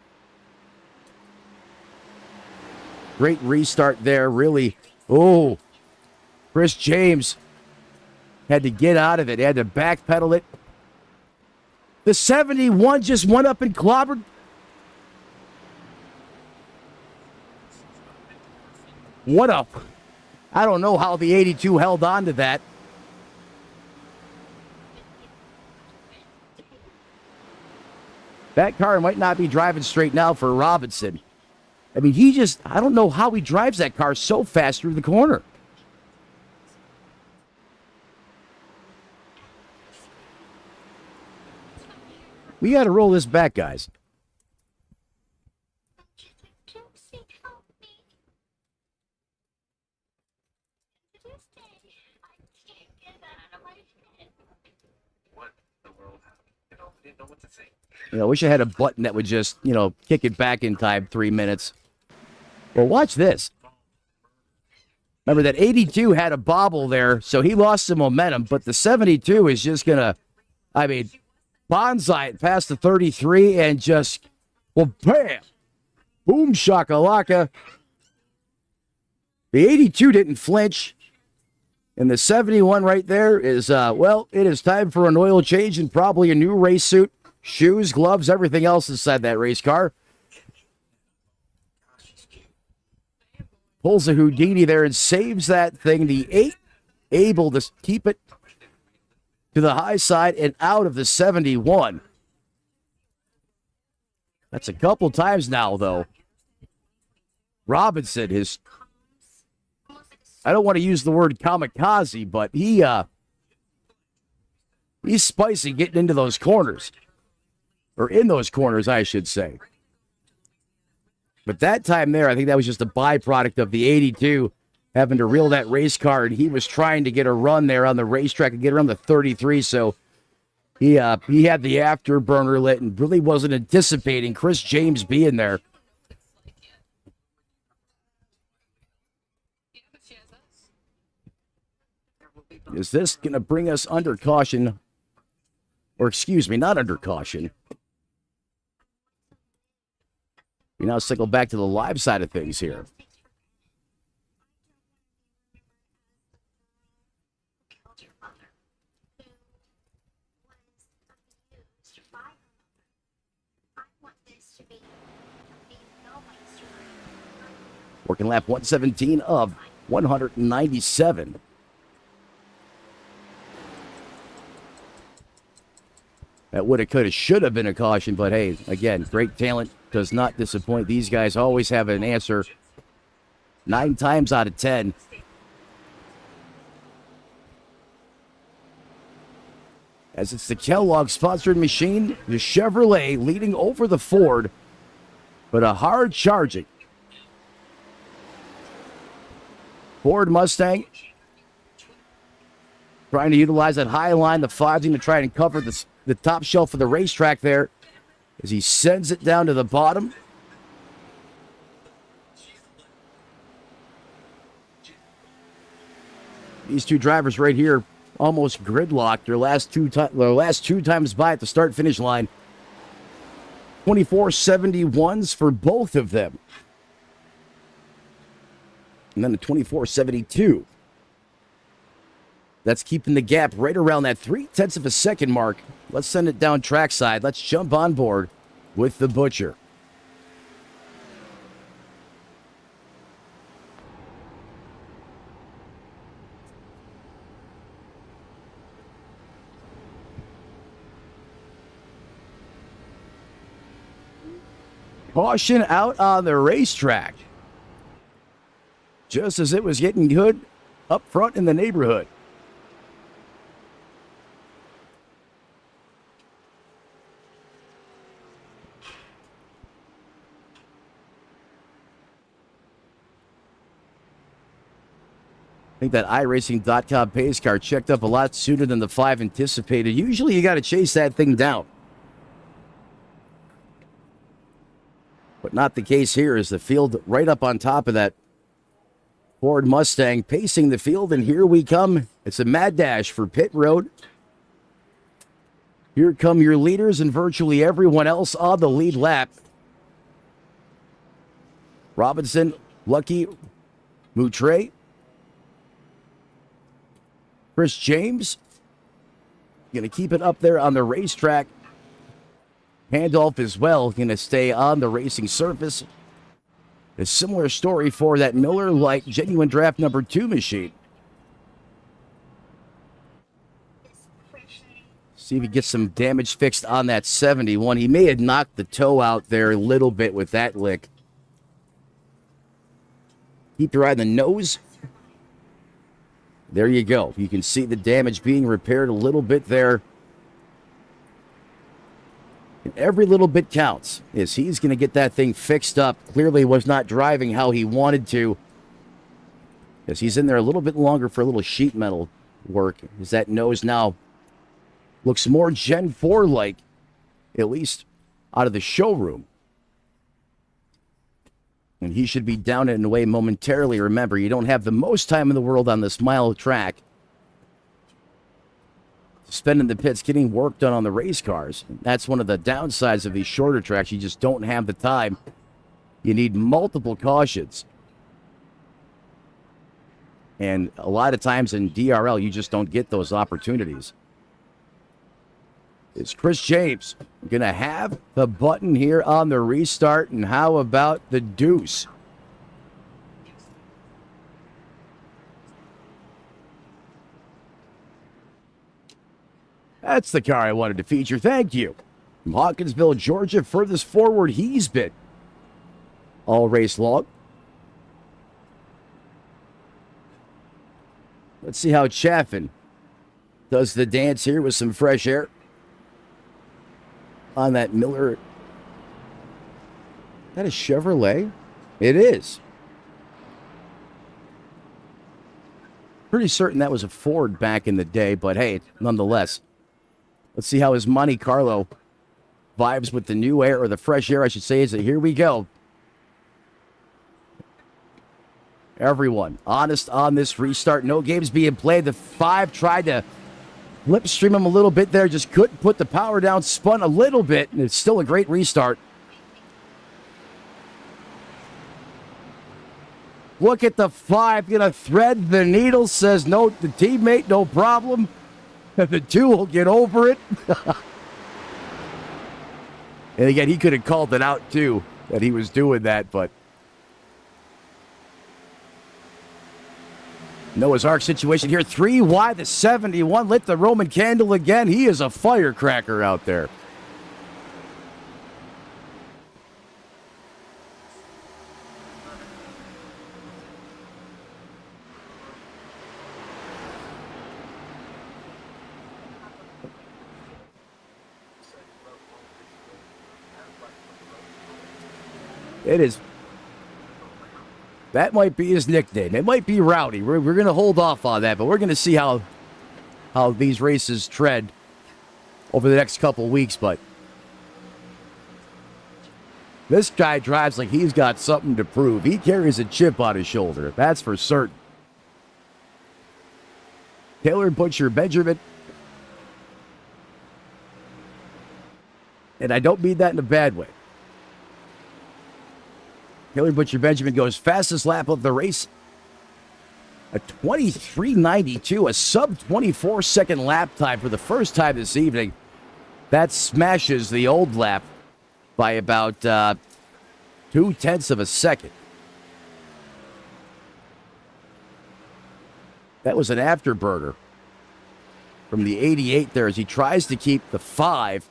Great restart there, really. Oh, Chris James had to get out of it. He had to backpedal it. The 71 just went up and clobbered. What a... I don't know how the 82 held on to that. That car might not be driving straight now for Robinson. I mean, I don't know how he drives that car so fast through the corner. We got to roll this back, guys. I wish I had a button that would just, kick it back in time 3 minutes. Well, watch this. Remember that 82 had a bobble there, so he lost some momentum, but the 72 is just going to, bonsai it past the 33 and just, bam! Boom shakalaka. The 82 didn't flinch. And the 71 right there is, it is time for an oil change and probably a new race suit. Shoes, gloves, everything else inside that race car. Pulls a Houdini there and saves that thing. The 8 able to keep it to the high side and out of the 71. That's a couple times now, though. Robinson is... I don't want to use the word kamikaze, but he's spicy getting into those corners. Or in those corners, I should say. But that time there, I think that was just a byproduct of the 82 having to reel that race car, and he was trying to get a run there on the racetrack and get around the 33, so he had the afterburner lit and really wasn't anticipating Chris James being there. Is this going to bring us under caution? Or excuse me, not under caution. We now cycle back to the live side of things here. Working lap 117 of 197. That woulda, coulda, should have been a caution, but hey, again, great talent does not disappoint. These guys always have an answer 9 times out of 10. As it's the Kellogg-sponsored machine, the Chevrolet leading over the Ford, but a hard charging Ford Mustang. Trying to utilize that high line, the 5 to try and cover the top shelf of the racetrack there as he sends it down to the bottom. These two drivers right here almost gridlocked their last two times by at the start-finish line. 24.71s for both of them. And then a 24.72. That's keeping the gap right around that 0.3 of a second mark. Let's send it down trackside. Let's jump on board with the Butcher. Caution out on the racetrack. Just as it was getting good up front in the neighborhood. I think that iRacing.com pace car checked up a lot sooner than the 5 anticipated. Usually you got to chase that thing down. But not the case here, as the field right up on top of that Ford Mustang pacing the field, and here we come. It's a mad dash for pit road. Here come your leaders and virtually everyone else on the lead lap. Robinson, Lucky, Moutre, Chris James. Going to keep it up there on the racetrack. Handoff as well. Going to stay on the racing surface. A similar story for that Miller Lite Genuine Draft number 2 machine. See if he gets some damage fixed on that 71. He may have knocked the toe out there a little bit with that lick. Keep your eye on the nose. There you go. You can see the damage being repaired a little bit there. And every little bit counts as he's going to get that thing fixed up. Clearly was not driving how he wanted to, as he's in there a little bit longer for a little sheet metal work, as that nose now looks more Gen 4-like, at least out of the showroom. And he should be down and away momentarily. Remember, you don't have the most time in the world on this mile track. Spending the pits, getting work done on the race cars. That's one of the downsides of these shorter tracks. You just don't have the time. You need multiple cautions. And a lot of times in DRL, you just don't get those opportunities. Is Chris James going to have the button here on the restart? And how about the deuce? That's the car I wanted to feature. Thank you. From Hawkinsville, Georgia, furthest forward he's been all race long. Let's see how Chaffin does the dance here with some fresh air on that Miller. Is that a Chevrolet? It is. Pretty certain that was a Ford back in the day, but hey, nonetheless. Let's see how his Monte Carlo vibes with the new air, or the fresh air, I should say. Is that here we go. Everyone honest on this restart. No games being played. The 5 tried to slipstream him a little bit there. Just couldn't put the power down. Spun a little bit. And it's still a great restart. Look at the 5. Going to thread the needle. Says no, the teammate, no problem. The 2 will get over it. And again, he could have called it out too, that he was doing that, but Noah's Ark situation here. 3 wide, the 71 lit the Roman candle again. He is a firecracker out there. It is. That might be his nickname. It might be Rowdy. We're going to hold off on that, but we're going to see how these races tread over the next couple weeks. But this guy drives like he's got something to prove. He carries a chip on his shoulder. That's for certain. Taylor Butcher Benjamin. And I don't mean that in a bad way. Taylor Butcher Benjamin goes fastest lap of the race. A 23.92, a sub 24-second lap time for the first time this evening. That smashes the old lap by about 0.2 of a second. That was an afterburner from the 88 there as he tries to keep the 5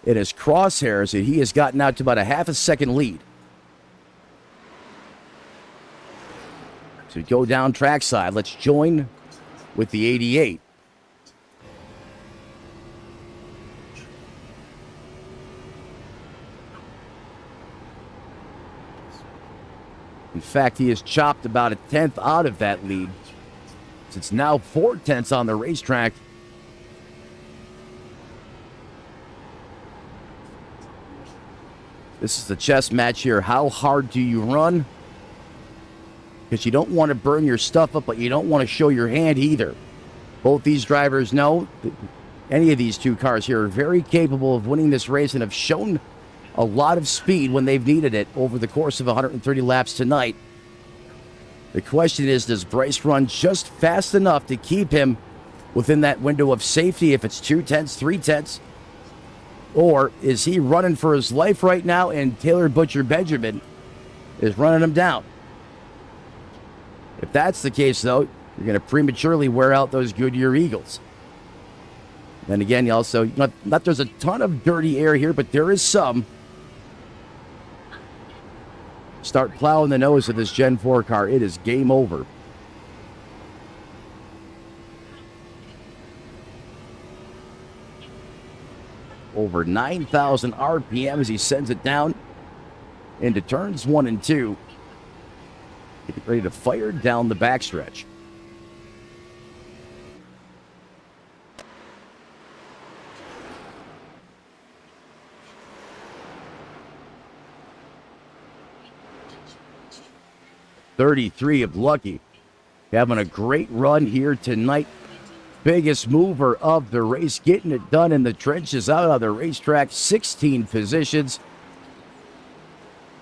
in his crosshairs, and he has gotten out to about a half a second lead. So go down trackside. Let's join with the 88. In fact, he has chopped about a 10th out of that lead. It's now 4/10 on the racetrack. This is the chess match here. How hard do you run? Because you don't want to burn your stuff up, but you don't want to show your hand either. Both these drivers know any of these two cars here are very capable of winning this race and have shown a lot of speed when they've needed it over the course of 130 laps tonight. The question is, does Bryce run just fast enough to keep him within that window of safety if it's 2/10, 3/10? Or is he running for his life right now and Taylor Butcher Benjamin is running him down? If that's the case, though, you're going to prematurely wear out those Goodyear Eagles. Then again, you also, not there's a ton of dirty air here, but there is some. Start plowing the nose of this Gen 4 car. It is game over. Over 9,000 RPM as he sends it down into turns 1 and 2. Getting ready to fire down the backstretch. .33 of Lucky having a great run here tonight. Biggest mover of the race, getting it done in the trenches out of the racetrack. 16 positions.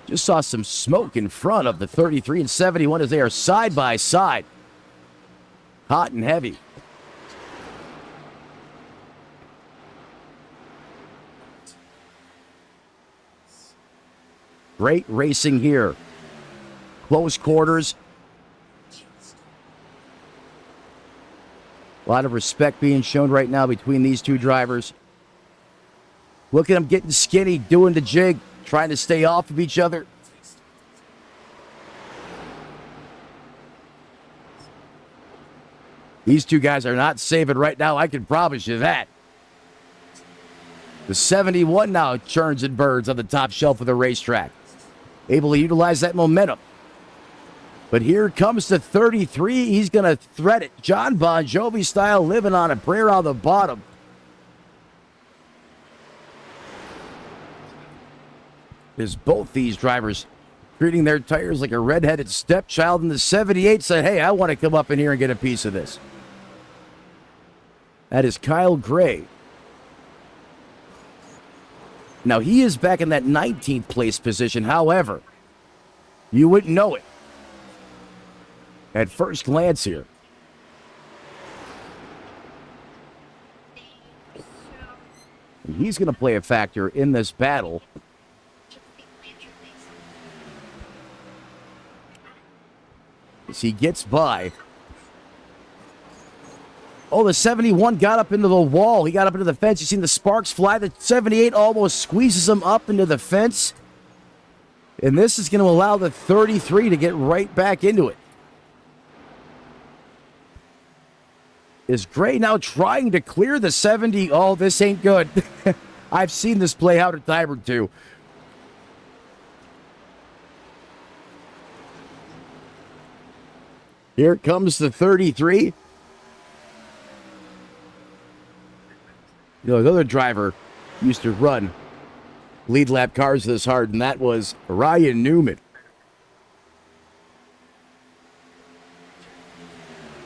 Just saw some smoke in front of the 33 and 71 as they are side by side. Hot and heavy. Great racing here. Close quarters. A lot of respect being shown right now between these two drivers. Look at them getting skinny, doing the jig, trying to stay off of each other. These two guys are not saving right now, I can promise you that. The 71 now churns and burns on the top shelf of the racetrack. Able to utilize that momentum. But here comes the 33. He's going to thread it. John Bon Jovi style, living on a prayer on the bottom. As both these drivers treating their tires like a redheaded stepchild, and the 78 said, hey, I want to come up in here and get a piece of this. That is Kyle Gray. Now, he is back in that 19th place position. However, you wouldn't know it at first glance here. And he's going to play a factor in this battle. As he gets by. Oh, the 71 got up into the wall. He got up into the fence. You've seen the sparks fly. The 78 almost squeezes him up into the fence. And this is going to allow the 33 to get right back into it. Is Gray now trying to clear the 70? Oh, this ain't good. I've seen this play out a time or two. Here comes the 33. You know, another driver used to run lead lap cars this hard, and that was Ryan Newman.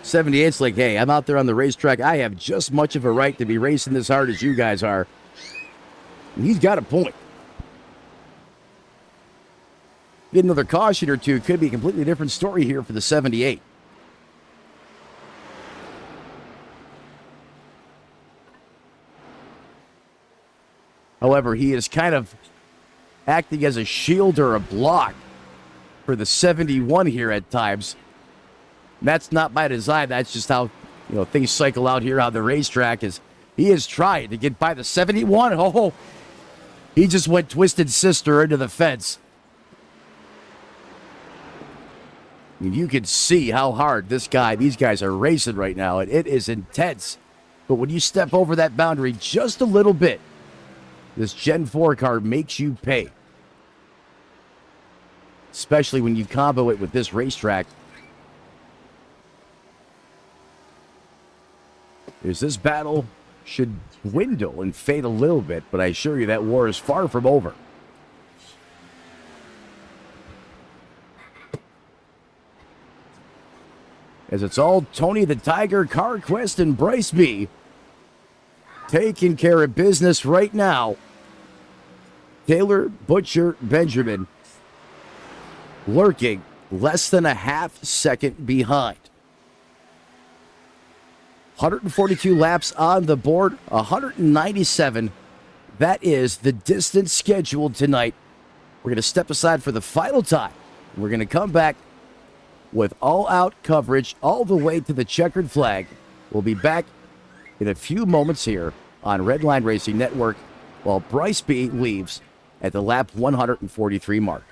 78's like, hey, I'm out there on the racetrack. I have just much of a right to be racing this hard as you guys are. And he's got a point. Get another caution or two. Could be a completely different story here for the 78. However, he is kind of acting as a shield or a block for the 71 here at times. That's not by design. That's just how, things cycle out here on the racetrack. Is he is trying to get by the 71. Oh, he just went twisted sister into the fence. I mean, you can see how hard these guys are racing right now, and it is intense. But when you step over that boundary just a little bit, this Gen 4 car makes you pay. Especially when you combo it with this racetrack. This battle should dwindle and fade a little bit, but I assure you that war is far from over. As it's all Tony the Tiger, CarQuest, and Bryce B taking care of business right now. Taylor Butcher Benjamin lurking less than a half second behind. 142 laps on the board, 197. That is the distance scheduled tonight. We're going to step aside for the final time. We're going to come back with all-out coverage all the way to the checkered flag. We'll be back in a few moments here on Redline Racing Network while Bryce B leaves at the lap 143 mark.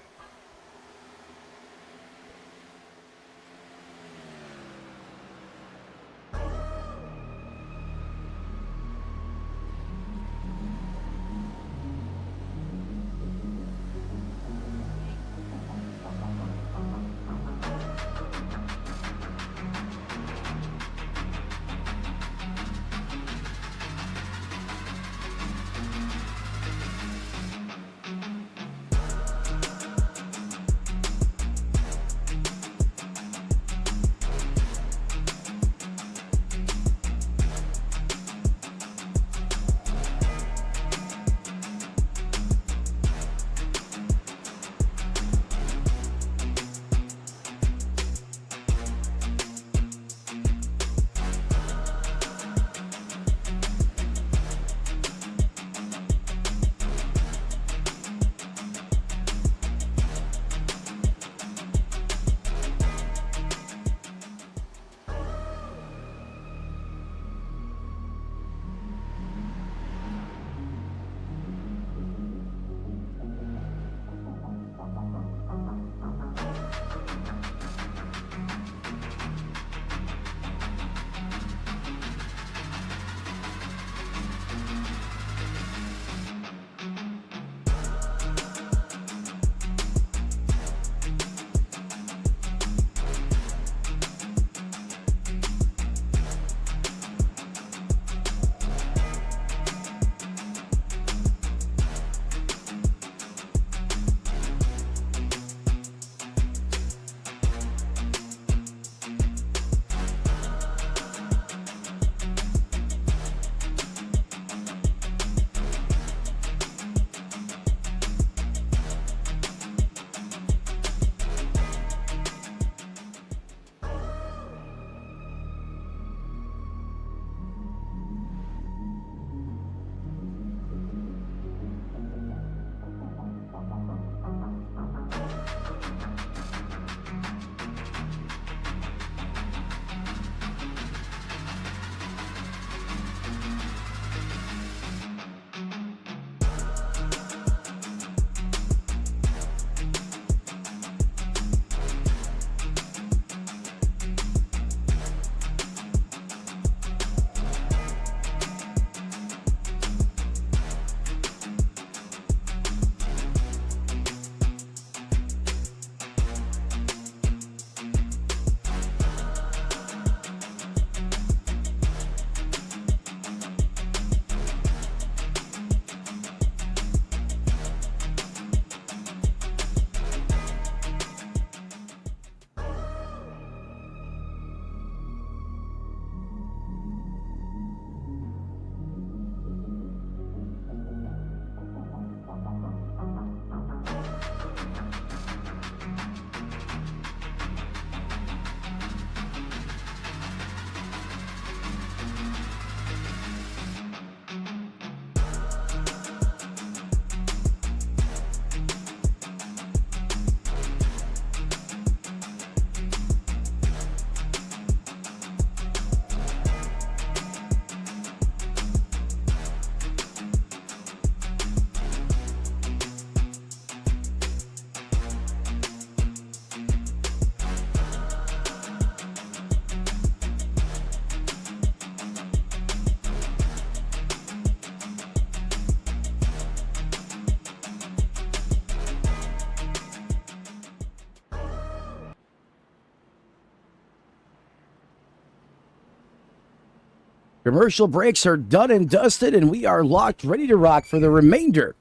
Commercial breaks are done and dusted, and we are locked, ready to rock for the remainder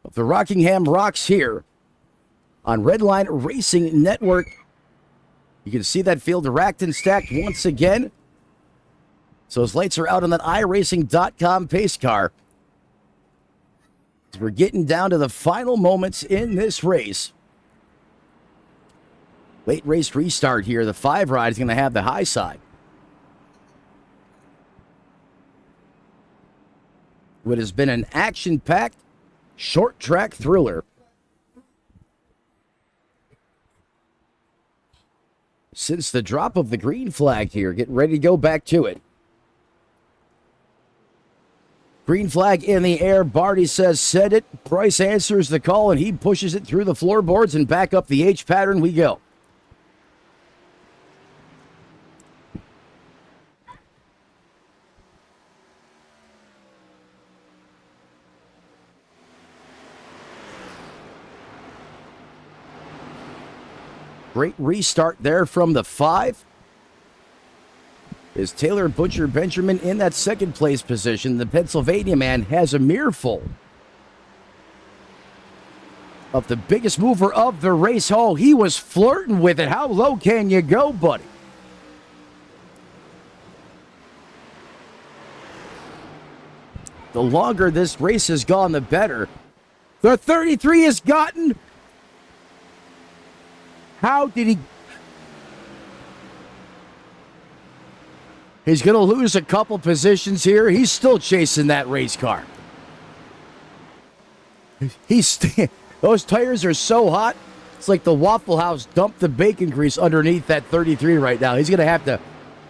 of the Rockingham Rocks here on Redline Racing Network. You can see that field racked and stacked once again. So his lights are out on that iRacing.com pace car. We're getting down to the final moments in this race. Late race restart here. The 5 ride is going to have the high side. What has been an action-packed, short-track thriller. Since the drop of the green flag here, getting ready to go back to it. Green flag in the air. Barty says, "Set it." Bryce answers the call, and he pushes it through the floorboards and back up the H pattern we go. Great restart there from the 5. Is Taylor Butcher Benjamin in that second place position? The Pennsylvania man has a mirrorful of the biggest mover of the race. Oh, he was flirting with it. How low can you go, buddy? The longer this race has gone, the better. The 33 has gotten... How did he... He's going to lose a couple positions here. He's still chasing that race car. Those tires are so hot. It's like the Waffle House dumped the bacon grease underneath that 33 right now. He's going to have to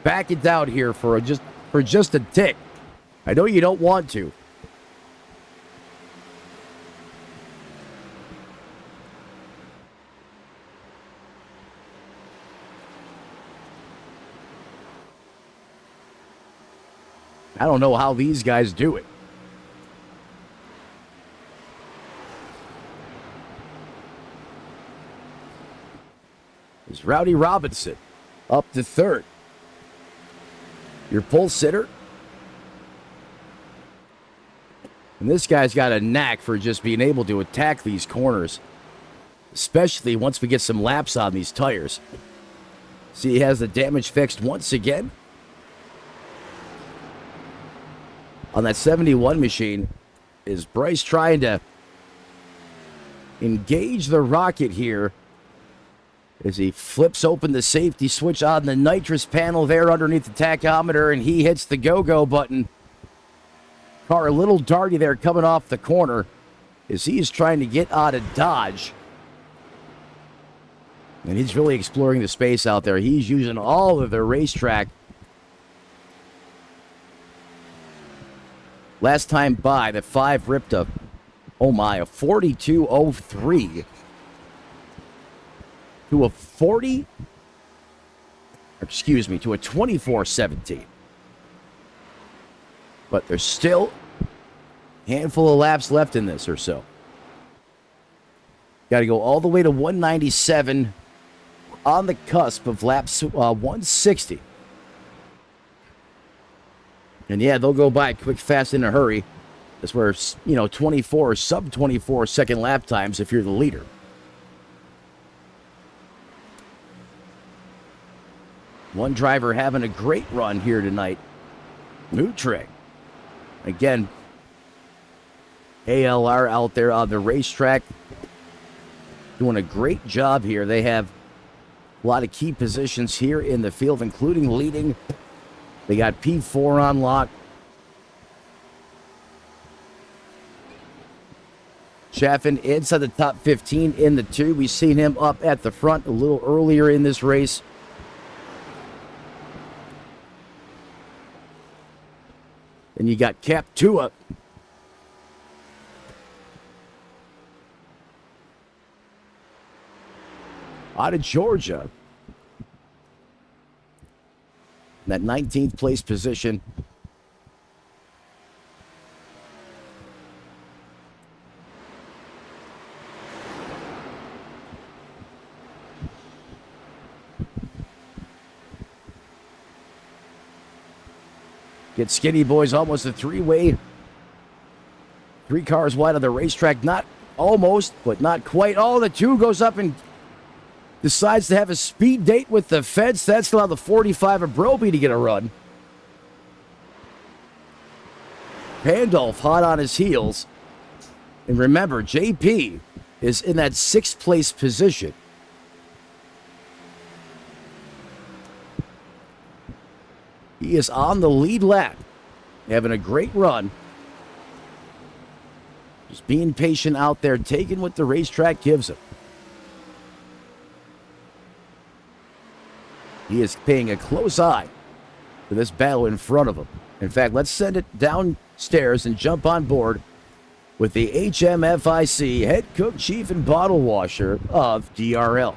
back it down here for just a tick. I know you don't want to. I don't know how these guys do it. It's Rowdy Robinson up to 3rd. Your pole sitter. And this guy's got a knack for just being able to attack these corners, especially once we get some laps on these tires. See, he has the damage fixed once again. On that 71 machine, is Bryce trying to engage the rocket here as he flips open the safety switch on the nitrous panel there underneath the tachometer, and he hits the go-go button. Car a little darty there coming off the corner as he's trying to get out of Dodge. And he's really exploring the space out there. He's using all of the racetrack. Last time by, the 5 ripped a 42.03 to a 24.17. But there's still a handful of laps left in this or so. Got to go all the way to 197 on the cusp of laps 160. And yeah, they'll go by quick, fast, in a hurry. That's where, sub 24 second lap times if you're the leader. One driver having a great run here tonight. Mutrek. Again, ALR out there on the racetrack doing a great job here. They have a lot of key positions here in the field, including leading. They got P4 on lock. Chaffin inside the top 15 in the 2. We've seen him up at the front a little earlier in this race. And you got Cap Tua. Out of Georgia. That 19th place position. Get Skinny Boys almost a 3-way. 3 cars wide on the racetrack. Not almost, but not quite. Oh, the 2 goes up and decides to have a speed date with the fence. That's allowed the 45 of Broby to get a run. Pandolf hot on his heels. And remember, JP is in that 6th place position. He is on the lead lap, having a great run. Just being patient out there, taking what the racetrack gives him. He is paying a close eye to this battle in front of him. In fact, let's send it downstairs and jump on board with the HMFIC head cook, chief, and bottle washer of DRL.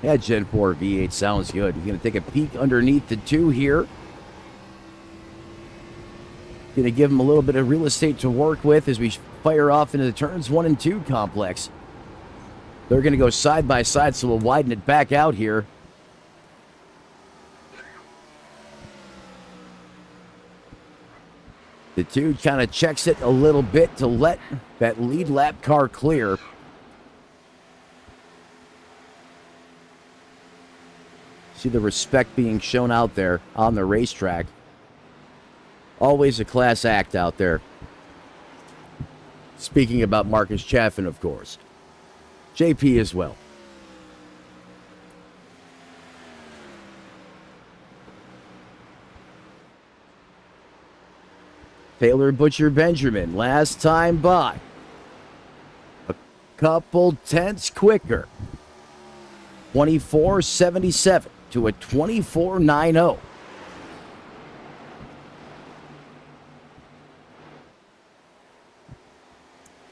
Yeah, Gen 4 V8 sounds good. You're going to take a peek underneath the 2 here. Going to give him a little bit of real estate to work with as we fire off into the turns 1 and 2 complex. They're going to go side by side, so we'll widen it back out here. The 2 kind of checks it a little bit to let that lead lap car clear. See the respect being shown out there on the racetrack. Always a class act out there. Speaking about Marcus Chaffin, of course. JP as well. Taylor Butcher Benjamin, last time by. A couple tenths quicker. 24.77 to a 24.90.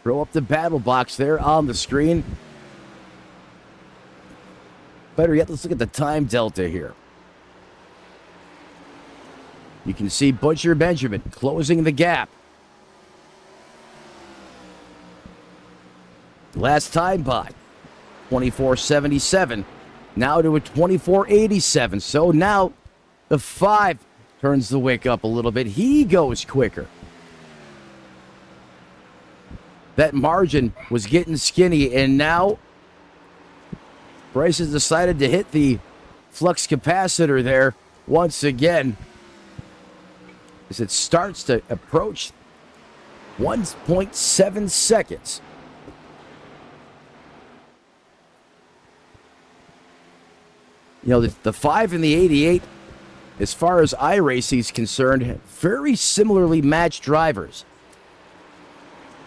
Throw up the battle box there on the screen. Better yet, let's look at the time delta here. You can see Butcher Benjamin closing the gap. Last time by 24.77. Now to a 24.87. So now the 5 turns the wick up a little bit. He goes quicker. That margin was getting skinny, and now Bryce has decided to hit the flux capacitor there once again as it starts to approach 1.7 seconds. You know, the 5 and the 88, as far as iRacing is concerned, very similarly matched drivers.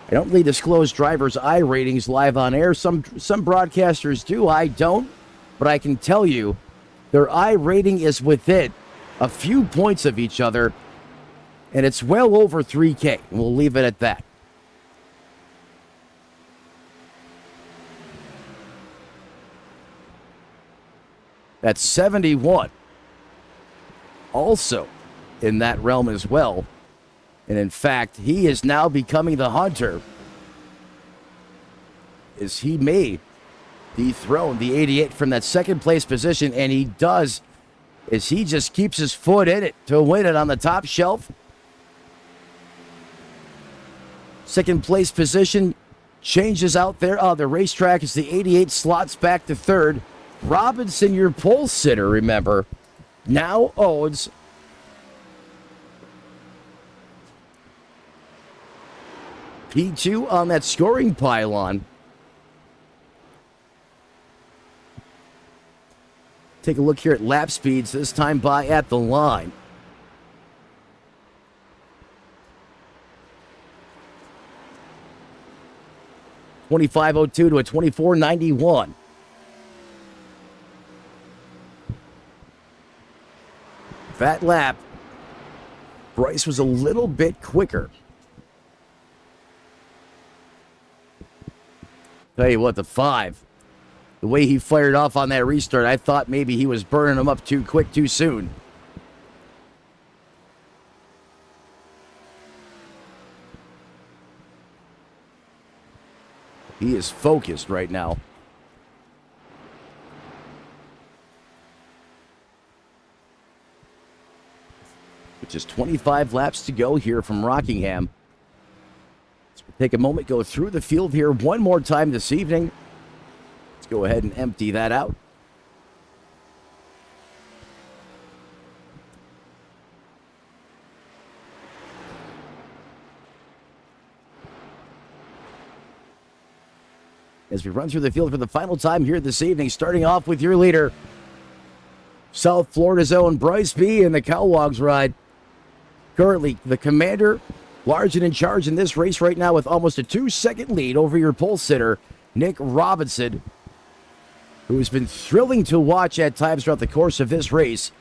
I don't really disclose drivers' iRatings live on air. Some broadcasters do. I don't. But I can tell you their iRating is within a few points of each other, and it's well over 3K. We'll leave it at that. That's 71. Also in that realm as well. And in fact, he is now becoming the hunter as he may dethrone the 88 from that second place position, and he does as he just keeps his foot in it to win it on the top shelf. Second place position changes out there on the racetrack as the 88 slots back to third. Robinson, your pole sitter, remember, now owns P2 on that scoring pylon. Take a look here at lap speeds, this time by at the line. .2502 to a 24.91. That lap, Bryce was a little bit quicker. Tell you what, the 5, the way he fired off on that restart, I thought maybe he was burning him up too quick, too soon. He is focused right now. With just 25 laps to go here from Rockingham. So we'll take a moment, go through the field here one more time this evening. Let's go ahead and empty that out. As we run through the field for the final time here this evening, starting off with your leader, South Florida's own Bryce B. in the Cowwogs ride. Currently, the commander, large and in charge in this race right now with almost a 2-second lead over your pole sitter, Nick Robinson, who's been thrilling to watch at times throughout the course of this race.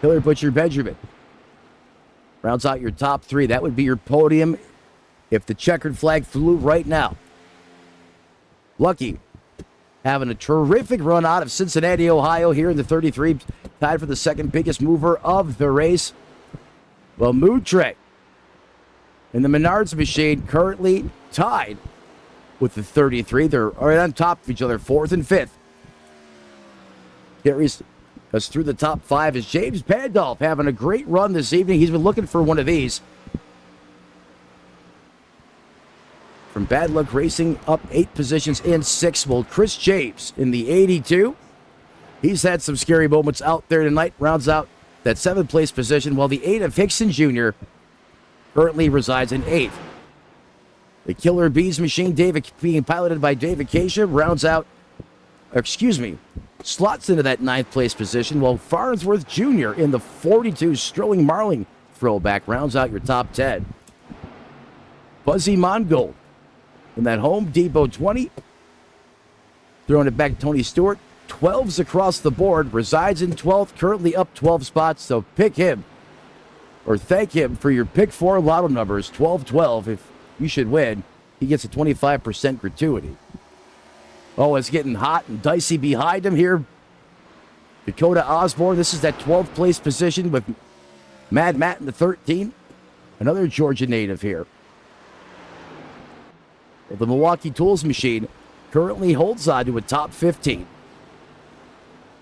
Killer Butcher Benjamin rounds out your top three. That would be your podium if the checkered flag flew right now. Lucky having a terrific run out of Cincinnati, Ohio here in the 33, tied for the second biggest mover of the race. Well, Moutre and the Menards machine currently tied with the 33. They're right on top of each other, 4th and 5th. Carries us through the top 5 is James Pandolf having a great run this evening. He's been looking for one of these. From Bad Luck Racing, up 8 positions in 6th. Well, Chris James in the 82. He's had some scary moments out there tonight. Rounds out that 7th place position, while the 8 of Hickson Jr. currently resides in 8th. The Killer Bees machine, David, being piloted by David Keisha, slots into that 9th place position, while Farnsworth Jr. in the 42 Sterling Marling throwback rounds out your top 10. Buzzy Mongold in that Home Depot 20. Throwing it back to Tony Stewart. 12s across the board. Resides in 12th. Currently up 12 spots. So pick him. Or thank him for your pick 4 lotto numbers. 12-12. If you should win, he gets a 25% gratuity. Oh, it's getting hot and dicey behind him here. Dakota Osborne. This is that 12th place position with Mad Matt in the 13. Another Georgia native here. Well, the Milwaukee Tools machine currently holds on to a top 15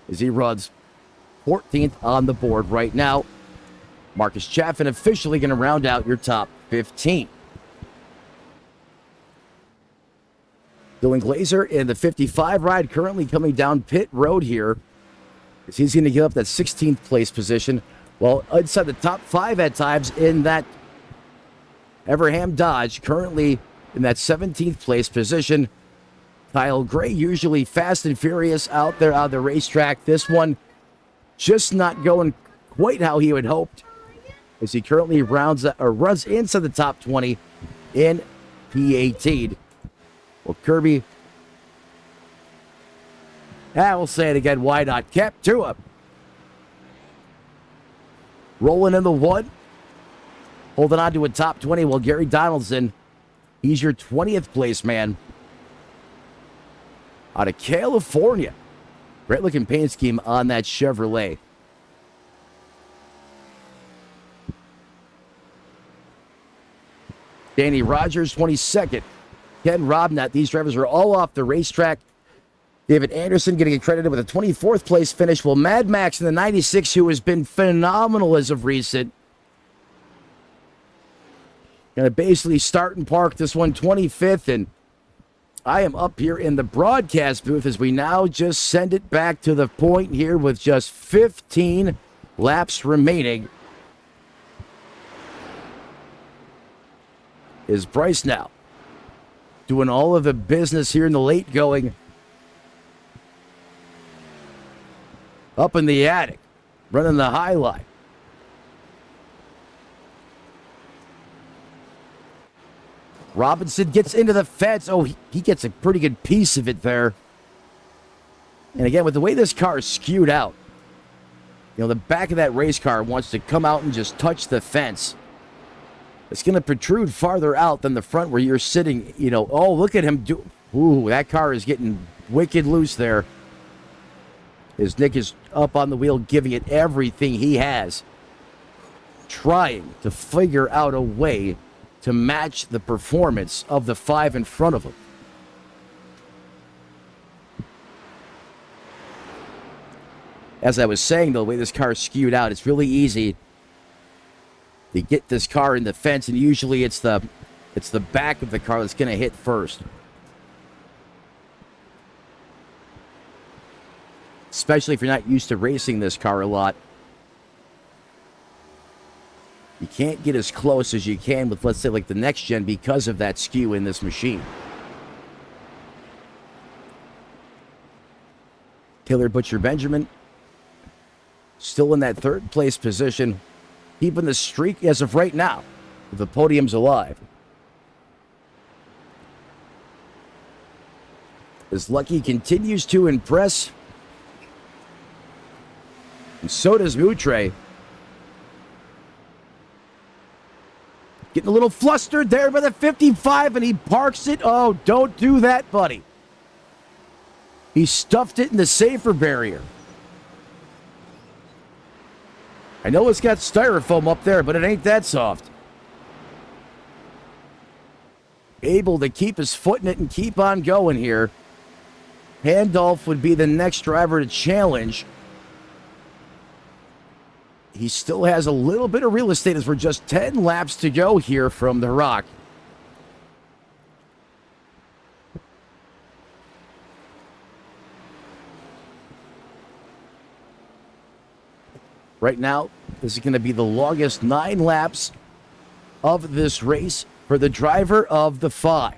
as he runs 14th on the board right now. Marcus Chaffin officially going to round out your top 15. Dylan Glazer in the 55 ride currently coming down pit road here as he's going to give up that 16th place position, while inside the top 5 at times in that Everham Dodge, currently in that 17th place position. Kyle Gray, usually fast and furious out there on the racetrack. This one just not going quite how he had hoped, as he currently runs into the top 20 in P18. Well, Kirby, we'll say it again, why not? Kept to him. Rolling in the 1. Holding on to a top 20. Well, Gary Donaldson, he's your 20th place man out of California. Great looking paint scheme on that Chevrolet. Danny Rogers, 22nd. Ken Robnett. These drivers are all off the racetrack. David Anderson getting credited with a 24th place finish. Well, Mad Max in the 96, who has been phenomenal as of recent, going to basically start and park this one 25th, and I am up here in the broadcast booth as we now just send it back to the point here with just 15 laps remaining. Is Bryce now doing all of the business here in the late going. Up in the attic, running the high line. Robinson gets into the fence. Oh, he gets a pretty good piece of it there. And again, with the way this car is skewed out, the back of that race car wants to come out and just touch the fence. It's going to protrude farther out than the front where you're sitting, oh, look at him do. Ooh, that car is getting wicked loose there. As Nick is up on the wheel, giving it everything he has, trying to figure out a way to match the performance of the 5 in front of him. As I was saying, though, the way this car is skewed out, it's really easy to get this car in the fence, and usually it's the back of the car that's going to hit first. Especially if you're not used to racing this car a lot. You can't get as close as you can with, let's say, like the next gen because of that skew in this machine. Taylor Butcher Benjamin still in that third place position, keeping the streak as of right now. The podium's alive. As Lucky continues to impress, and so does Moutre. Getting a little flustered there by the 55, and he parks it. Oh, don't do that, buddy. He stuffed it in the safer barrier. I know it's got styrofoam up there, but it ain't that soft. Able to keep his foot in it and keep on going here. Pandolf would be the next driver to challenge. He still has a little bit of real estate as we're just 10 laps to go here from the Rock. Right now, this is going to be the longest 9 laps of this race for the driver of the 5.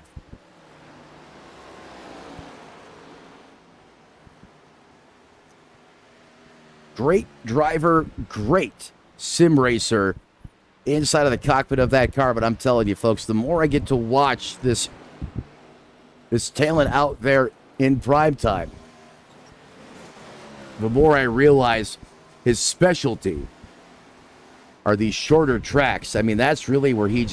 Great driver, great sim racer inside of the cockpit of that car. But I'm telling you, folks, the more I get to watch this talent out there in prime time, the more I realize his specialty are these shorter tracks. I mean, that's really where he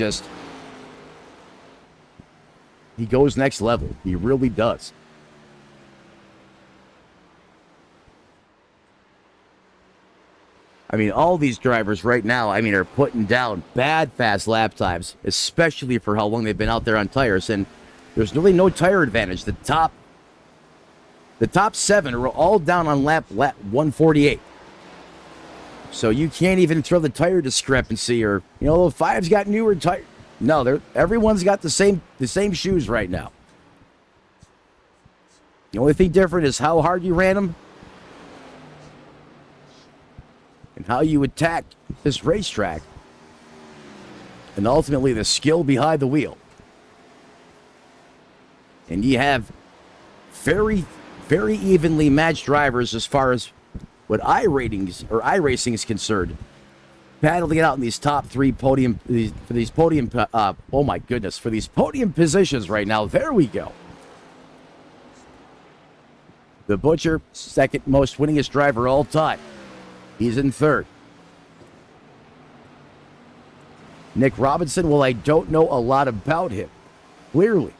goes next level. He really does. I mean, all these drivers right now, I mean, are putting down bad fast lap times, especially for how long they've been out there on tires. And there's really no tire advantage. The top 7 are all down on lap 148. So you can't even throw the tire discrepancy, or, you know, the 5's got newer tires. No, everyone's got the same shoes right now. The only thing different is how hard you ran them and how you attack this racetrack, and ultimately the skill behind the wheel. And you have very, very evenly matched drivers as far as what iRacing is concerned, battling it out in these top 3 for these podium positions right now. There we go. The Butcher, second most winningest driver all time. He's in third. Nick Robinson, well, I don't know a lot about him. Clearly.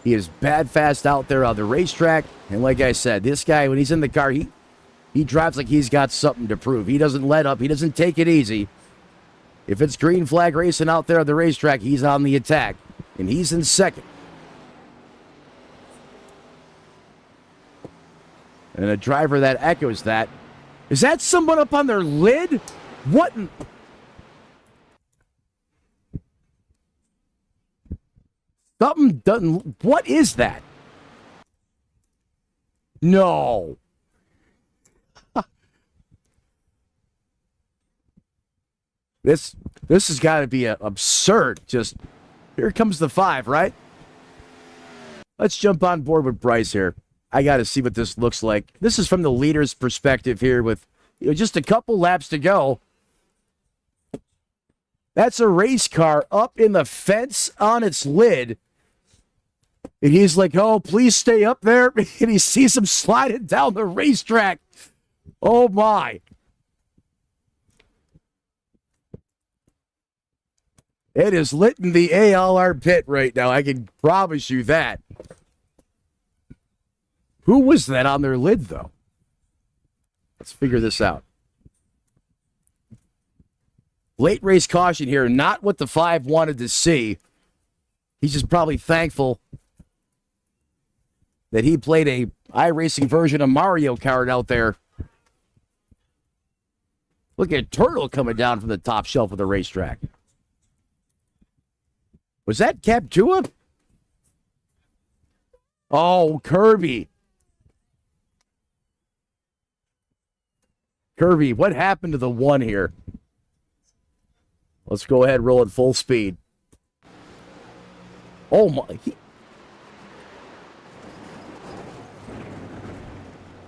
He is bad fast out there on the racetrack. And like I said, this guy, when he's in the car, he drives like he's got something to prove. He doesn't let up. He doesn't take it easy. If it's green flag racing out there on the racetrack, he's on the attack. And he's in second. And a driver that echoes that. Is that someone up on their lid? What? Something doesn't. What is that? No. This has got to be absurd. Just here comes the 5, right? Let's jump on board with Bryce here. I got to see what this looks like. This is from the leader's perspective here with, you know, just a couple laps to go. That's a race car up in the fence on its lid. And he's like, oh, please stay up there. And he sees him sliding down the racetrack. Oh, my. It is lit in the ALR pit right now. I can promise you that. Who was that on their lid, though? Let's figure this out. Late race caution here. Not what the 5 wanted to see. He's just probably thankful that he played a iRacing version of Mario Kart out there. Look at Turtle coming down from the top shelf of the racetrack. Was that Captua? Oh, Kirby. Kirby, what happened to the one here? Let's go ahead, roll at full speed. Oh my.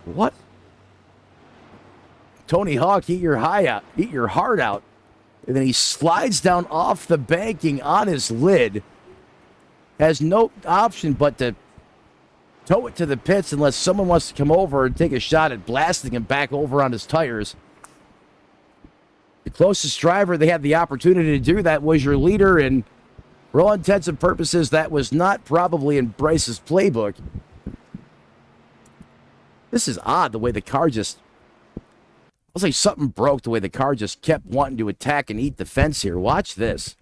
What? Tony Hawk, eat your heart out. And then he slides down off the banking on his lid. Has no option but to tow it to the pits unless someone wants to come over and take a shot at blasting him back over on his tires. The closest driver they had the opportunity to do that was your leader, and for all intents and purposes, that was not probably in Bryce's playbook. This is odd, the way the car just... I'll say something broke the way the car just kept wanting to attack and eat the fence here. Watch this.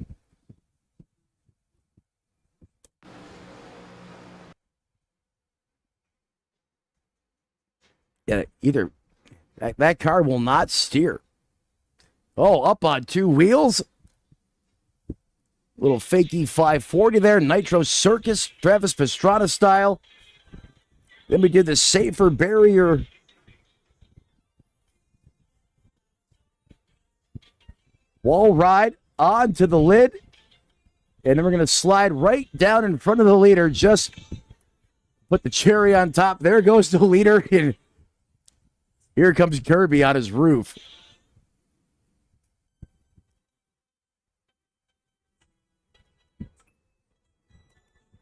Yeah, either... That car will not steer. Oh, up on two wheels. Little fakey 540 there. Nitro Circus, Travis Pastrana style. Then we did the safer barrier. Wall ride onto the lid. And then we're going to slide right down in front of the leader. Just put the cherry on top. There goes the leader. And here comes Kirby on his roof.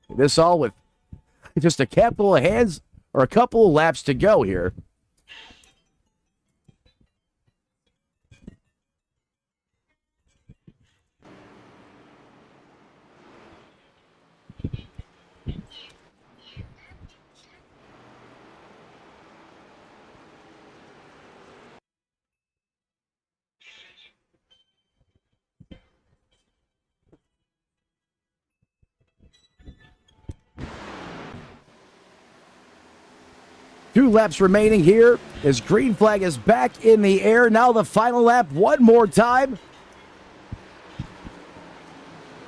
This all with just a couple of hands or a couple of laps to go here. Two laps remaining here as green flag is back in the air. Now the final lap one more time.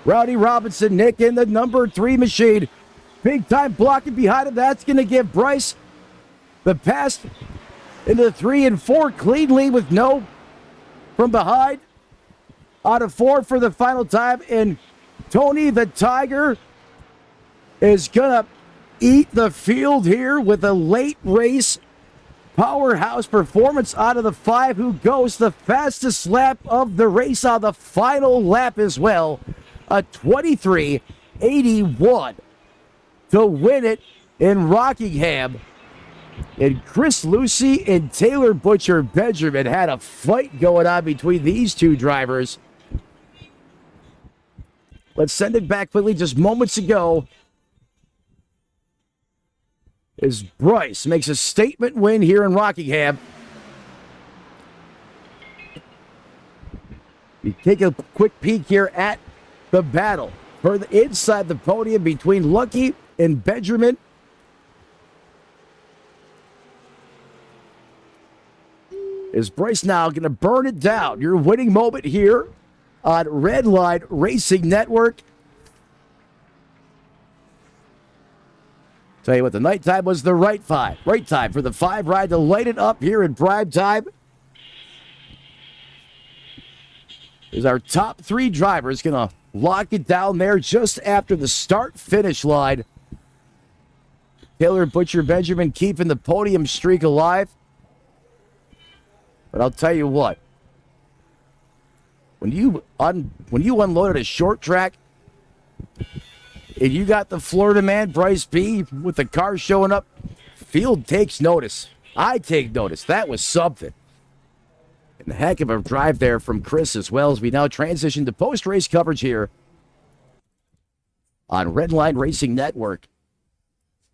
Rowdy Robinson, Nick in the number 3 machine. Big time blocking behind him. That's going to give Bryce the pass into the 3 and 4 cleanly with no from behind. Out of 4 for the final time. And Tony the Tiger is going to eat the field here with a late race powerhouse performance out of the 5, who goes the fastest lap of the race on the final lap as well. A 23.81 to win it in Rockingham. And Chris Lucy and Taylor Butcher Benjamin had a fight going on between these two drivers. Let's send it back quickly just moments ago as Bryce makes a statement win here in Rockingham. We take a quick peek here at the battle further inside the podium between Lucky and Benjamin. Is Bryce now going to burn it down? Your winning moment here on Redline Racing Network. Tell you what, the nighttime was the right time for the 5 ride to light it up here in prime time. Is our top 3 drivers going to lock it down there just after the start-finish line. Taylor Butcher Benjamin keeping the podium streak alive. But I'll tell you what, when you unloaded a short track and you got the Florida man, Bryce B, with the car showing up, field takes notice. I take notice. That was something. And the heck of a drive there from Chris as well, as we now transition to post-race coverage here on Redline Racing Network.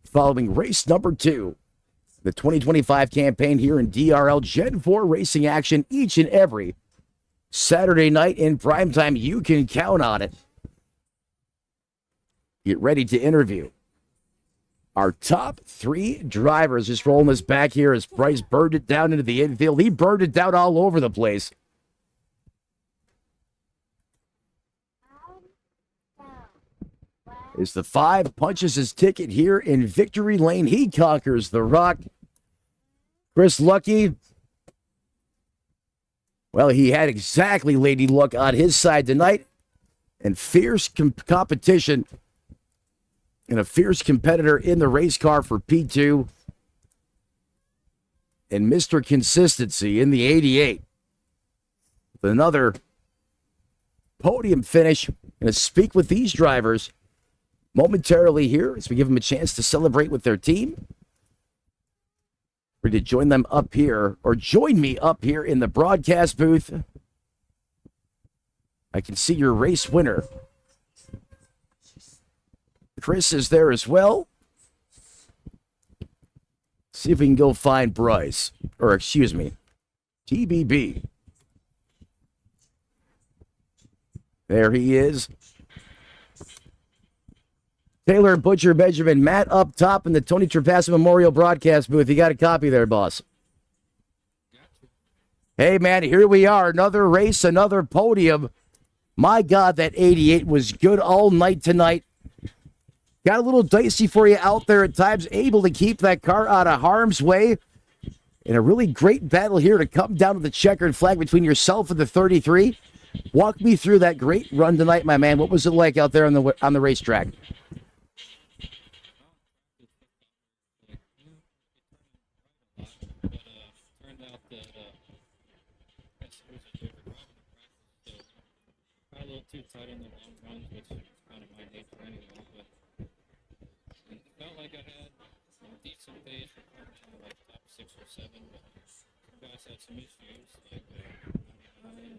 Following race number 2, the 2025 campaign here in DRL Gen 4 racing action each and every Saturday night in primetime. You can count on it. Get ready to interview our top 3 drivers. Just rolling this back here as Bryce burned it down into the infield. He burned it down all over the place. As the 5 punches his ticket here in victory lane, he conquers the rock. Chris Lucky, well, he had exactly Lady Luck on his side tonight, and fierce competition and a fierce competitor in the race car for P2, and Mr. Consistency in the 88 with another podium finish. Going to speak with these drivers momentarily here as we give them a chance to celebrate with their team. Ready to join them up here, or join me up here in the broadcast booth. I can see your race winner. Chris is there as well. See if we can go find Bryce, or excuse me, TBB. There he is. Taylor, Butcher, Benjamin, Matt up top in the Tony Trapassa Memorial broadcast booth. You got a copy there, boss. Hey, man, here we are. Another race, another podium. My God, that 88 was good all night tonight. Got a little dicey for you out there at times, able to keep that car out of harm's way. In a really great battle here to come down to the checkered flag between yourself and the 33. Walk me through that great run tonight, my man. What was it like out there on the racetrack? Too tight in the long runs, which is kind of my nature anyway, but it felt like I had a decent pace for like top 6 or 7, but guys had some issues, like 99,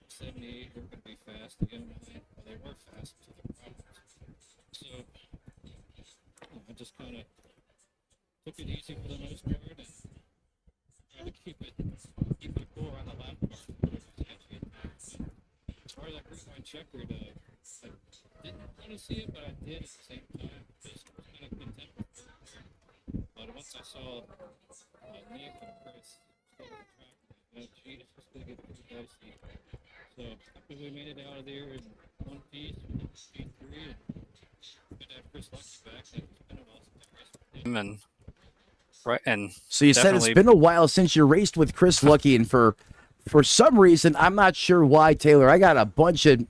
78 were going to be fast again tonight. Well, they were fast to the problems. So I just kind of took it easy for the most part and tried to keep it cool on the lap bar. As far as that group line checkered, I didn't want to see it, but I did at the same time. Just kind of content with it. But once I saw Nick and Chris still on the track, gee, it's just going to get pretty dicey. So after we made it out of there in one piece, we did P3, and good to have Chris Lucky back. It's been a while since I raced with him. And So you said it's been a while since you raced with Chris Lucky, and for some reason, I'm not sure why, Taylor, I got a bunch of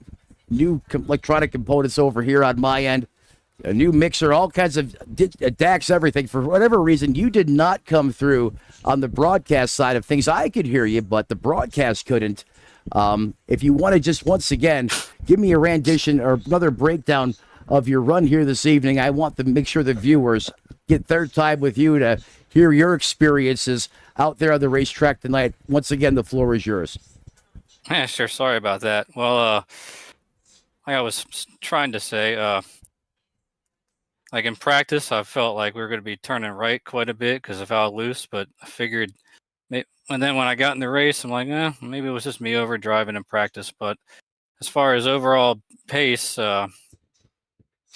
new electronic components over here on my end, a new mixer, all kinds of DACs, everything. For whatever reason, you did not come through on the broadcast side of things. I could hear you, but the broadcast couldn't. If you want to just once again give me a rendition or another breakdown of your run here this evening, I want to make sure the viewers get their time with you to hear your experiences out there on the racetrack tonight. Once again, the floor is yours. Yeah, sure. Sorry about that. Well, like I was trying to say, like in practice, I felt like we were going to be turning right quite a bit because of how loose, but I figured, and then when I got in the race, I'm like, maybe it was just me overdriving in practice. But as far as overall pace, felt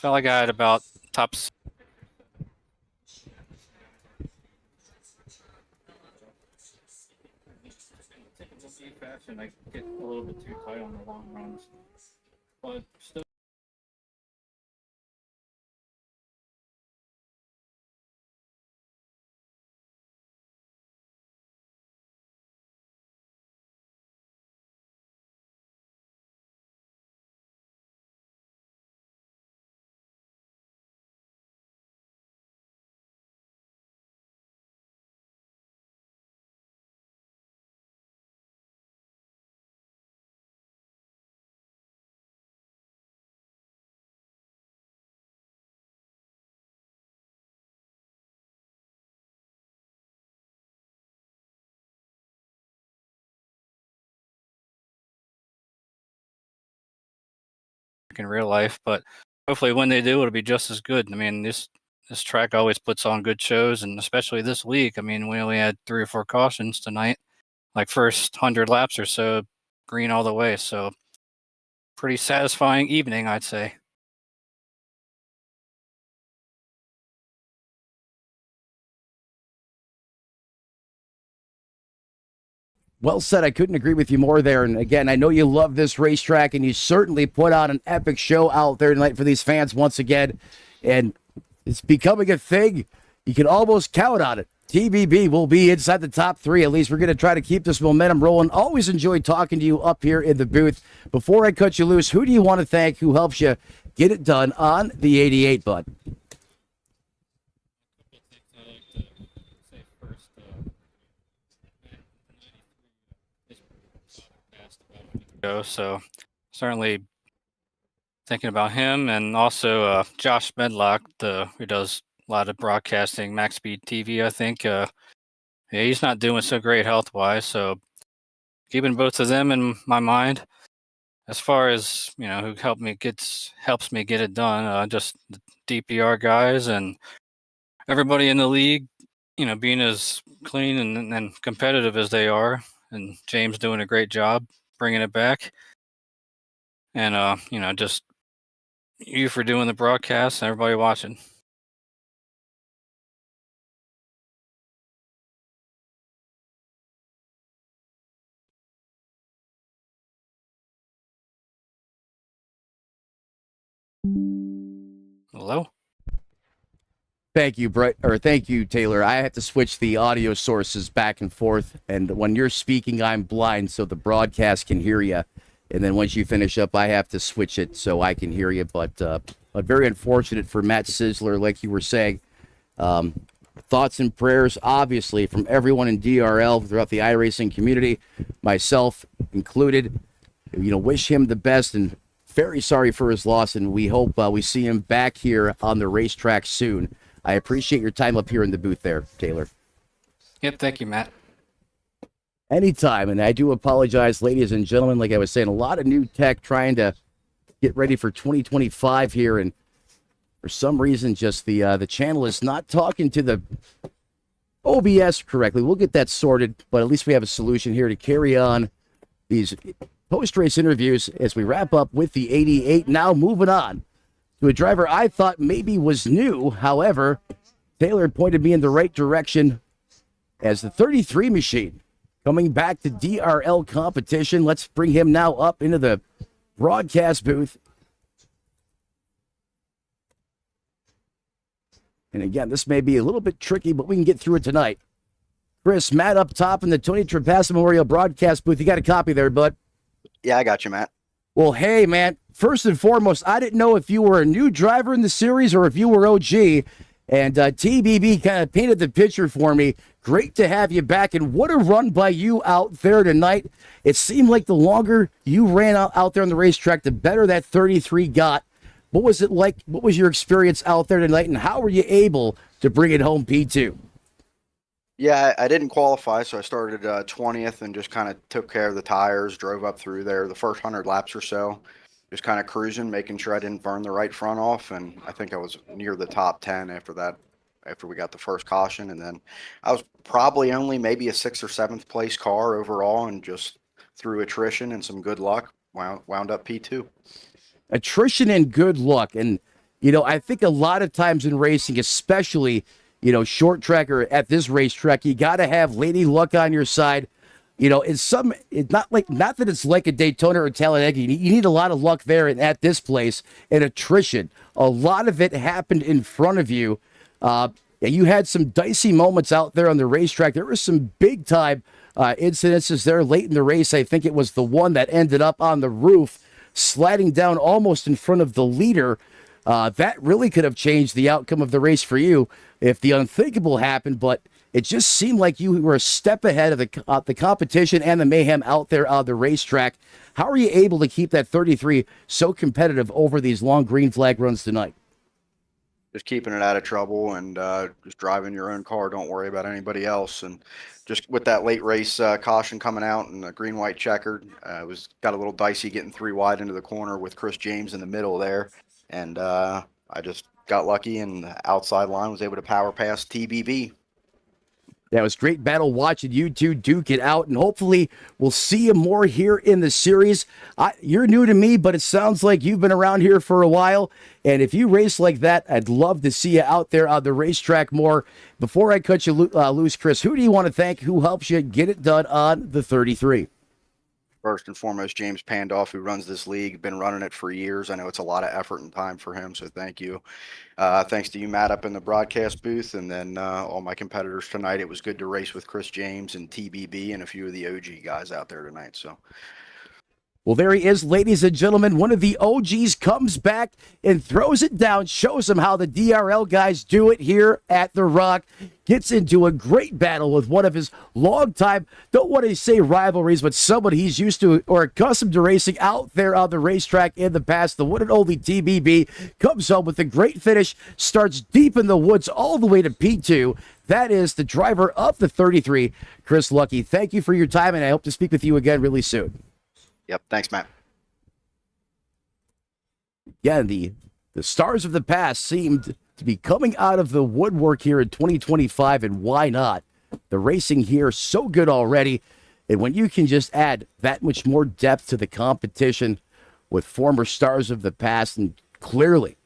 like I had about top. Fashion, I get a little bit too tight on the long runs, but still. In real life, but hopefully when they do, it'll be just as good. I mean, this track always puts on good shows, and especially this week. I mean, we only had 3 or 4 cautions tonight, like first 100 laps or so, green all the way. So pretty satisfying evening, I'd say. Well said. I couldn't agree with you more there. And again, I know you love this racetrack, and you certainly put on an epic show out there tonight for these fans once again. And it's becoming a thing. You can almost count on it. TBB will be inside the top 3. At least we're going to try to keep this momentum rolling. Always enjoy talking to you up here in the booth. Before I cut you loose, who do you want to thank who helps you get it done on the 88, bud? So certainly thinking about him, and also Josh Medlock, who does a lot of broadcasting, Max Speed TV, I think. Yeah, he's not doing so great health-wise, so keeping both of them in my mind. As far as, who helps me get it done, just the DPR guys and everybody in the league, being as clean and competitive as they are, and James doing a great job bringing it back. And, just you for doing the broadcast and everybody watching. Hello? Thank you, Brett, or thank you, Taylor. I have to switch the audio sources back and forth, and when you're speaking, I'm blind, so the broadcast can hear you. And then once you finish up, I have to switch it so I can hear you. But very unfortunate for Matt Sizzler, like you were saying. Thoughts and prayers, obviously, from everyone in DRL throughout the iRacing community, myself included. Wish him the best, and very sorry for his loss, and we hope we see him back here on the racetrack soon. I appreciate your time up here in the booth there, Taylor. Yep, thank you, Matt. Anytime, and I do apologize, ladies and gentlemen. Like I was saying, a lot of new tech trying to get ready for 2025 here, and for some reason, just the channel is not talking to the OBS correctly. We'll get that sorted, but at least we have a solution here to carry on these post-race interviews as we wrap up with the 88. Now moving on to a driver I thought maybe was new. However, Taylor pointed me in the right direction as the 33 machine coming back to DRL competition. Let's bring him now up into the broadcast booth. And again, this may be a little bit tricky, but we can get through it tonight. Chris, Matt up top in the Tony Trapassa Memorial broadcast booth. You got a copy there, bud? Yeah, I got you, Matt. Well, hey, man, first and foremost, I didn't know if you were a new driver in the series or if you were OG, and TBB kind of painted the picture for me. Great to have you back, and what a run by you out there tonight. It seemed like the longer you ran out there on the racetrack, the better that 33 got. What was it like? What was your experience out there tonight, and how were you able to bring it home P2? Yeah, I didn't qualify, so I started 20th and just kind of took care of the tires, drove up through there the first 100 laps or so, just kind of cruising, making sure I didn't burn the right front off, and I think I was near the top 10 after that, after we got the first caution, and then I was probably only maybe a 6th or 7th place car overall, and just through attrition and some good luck, wound up P2. Attrition and good luck, and I think a lot of times in racing, especially short track or at this racetrack, you got to have lady luck on your side. It's not that it's like a Daytona or Talladega. You need a lot of luck there and at this place. And attrition, a lot of it happened in front of you. You had some dicey moments out there on the racetrack. There were some big time incidences there late in the race. I think it was the one that ended up on the roof, sliding down almost in front of the leader. That really could have changed the outcome of the race for you if the unthinkable happened, but it just seemed like you were a step ahead of the competition and the mayhem out there on the racetrack. How are you able to keep that 33 so competitive over these long green flag runs tonight? Just keeping it out of trouble and just driving your own car. Don't worry about anybody else. And just with that late race caution coming out and the green-white checkered, it got a little dicey getting 3 wide into the corner with Chris James in the middle there. And I just got lucky, and the outside line was able to power past TBB. Yeah, it was great battle watching you two duke it out, and hopefully we'll see you more here in the series. You're new to me, but it sounds like you've been around here for a while, and if you race like that, I'd love to see you out there on the racetrack more. Before I cut you loose, Chris, who do you want to thank who helps you get it done on the 33? First and foremost, James Pandolf, who runs this league, been running it for years. I know it's a lot of effort and time for him, so thank you. Thanks to you, Matt, up in the broadcast booth, and then all my competitors tonight. It was good to race with Chris James and TBB and a few of the OG guys out there tonight. So. Well, there he is, ladies and gentlemen. One of the OGs comes back and throws it down, shows him how the DRL guys do it here at the Rock. Gets into a great battle with one of his longtime, don't want to say rivalries, but someone he's used to or accustomed to racing out there on the racetrack in the past. The one and only TBB comes home with a great finish, starts deep in the woods all the way to P2. That is the driver of the 33, Chris Lucky. Thank you for your time, and I hope to speak with you again really soon. Yep. Thanks, Matt. Yeah, the stars of the past seemed to be coming out of the woodwork here in 2025, and why not? The racing here so good already, and when you can just add that much more depth to the competition with former stars of the past, and clearly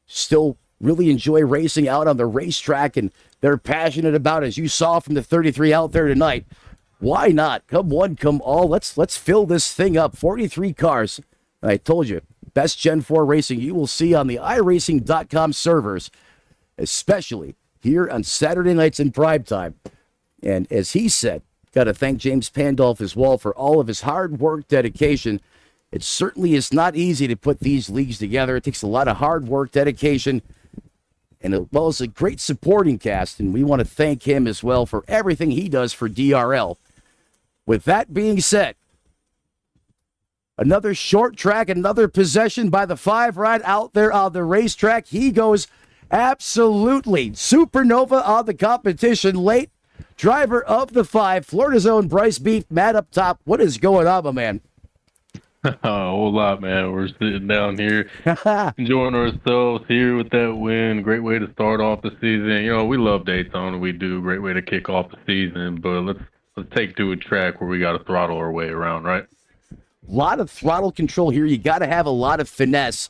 still really enjoy racing out on the racetrack, and they're passionate about, as you saw from the 33 out there tonight. Why not? Come one, come all. Let's fill this thing up. 43 cars. I told you, best Gen 4 racing you will see on the iRacing.com servers, especially here on Saturday nights in prime time. And as he said, got to thank James Pandolf as well for all of his hard work, dedication. It certainly is not easy to put these leagues together. It takes a lot of hard work, dedication, and as well as a great supporting cast. And we want to thank him as well for everything he does for DRL. With that being said, another short track, another possession by the 5 right out there on the racetrack. He goes absolutely supernova on the competition late. Driver of the 5, Florida's own Bryce Beef, Matt up top. What is going on, my man? A whole lot, man. We're sitting down here enjoying ourselves here with that win. Great way to start off the season. You know, we love Daytona. We do. Great way to kick off the season. But let's take to a track where we got to throttle our way around, right? A lot of throttle control here. You got to have a lot of finesse.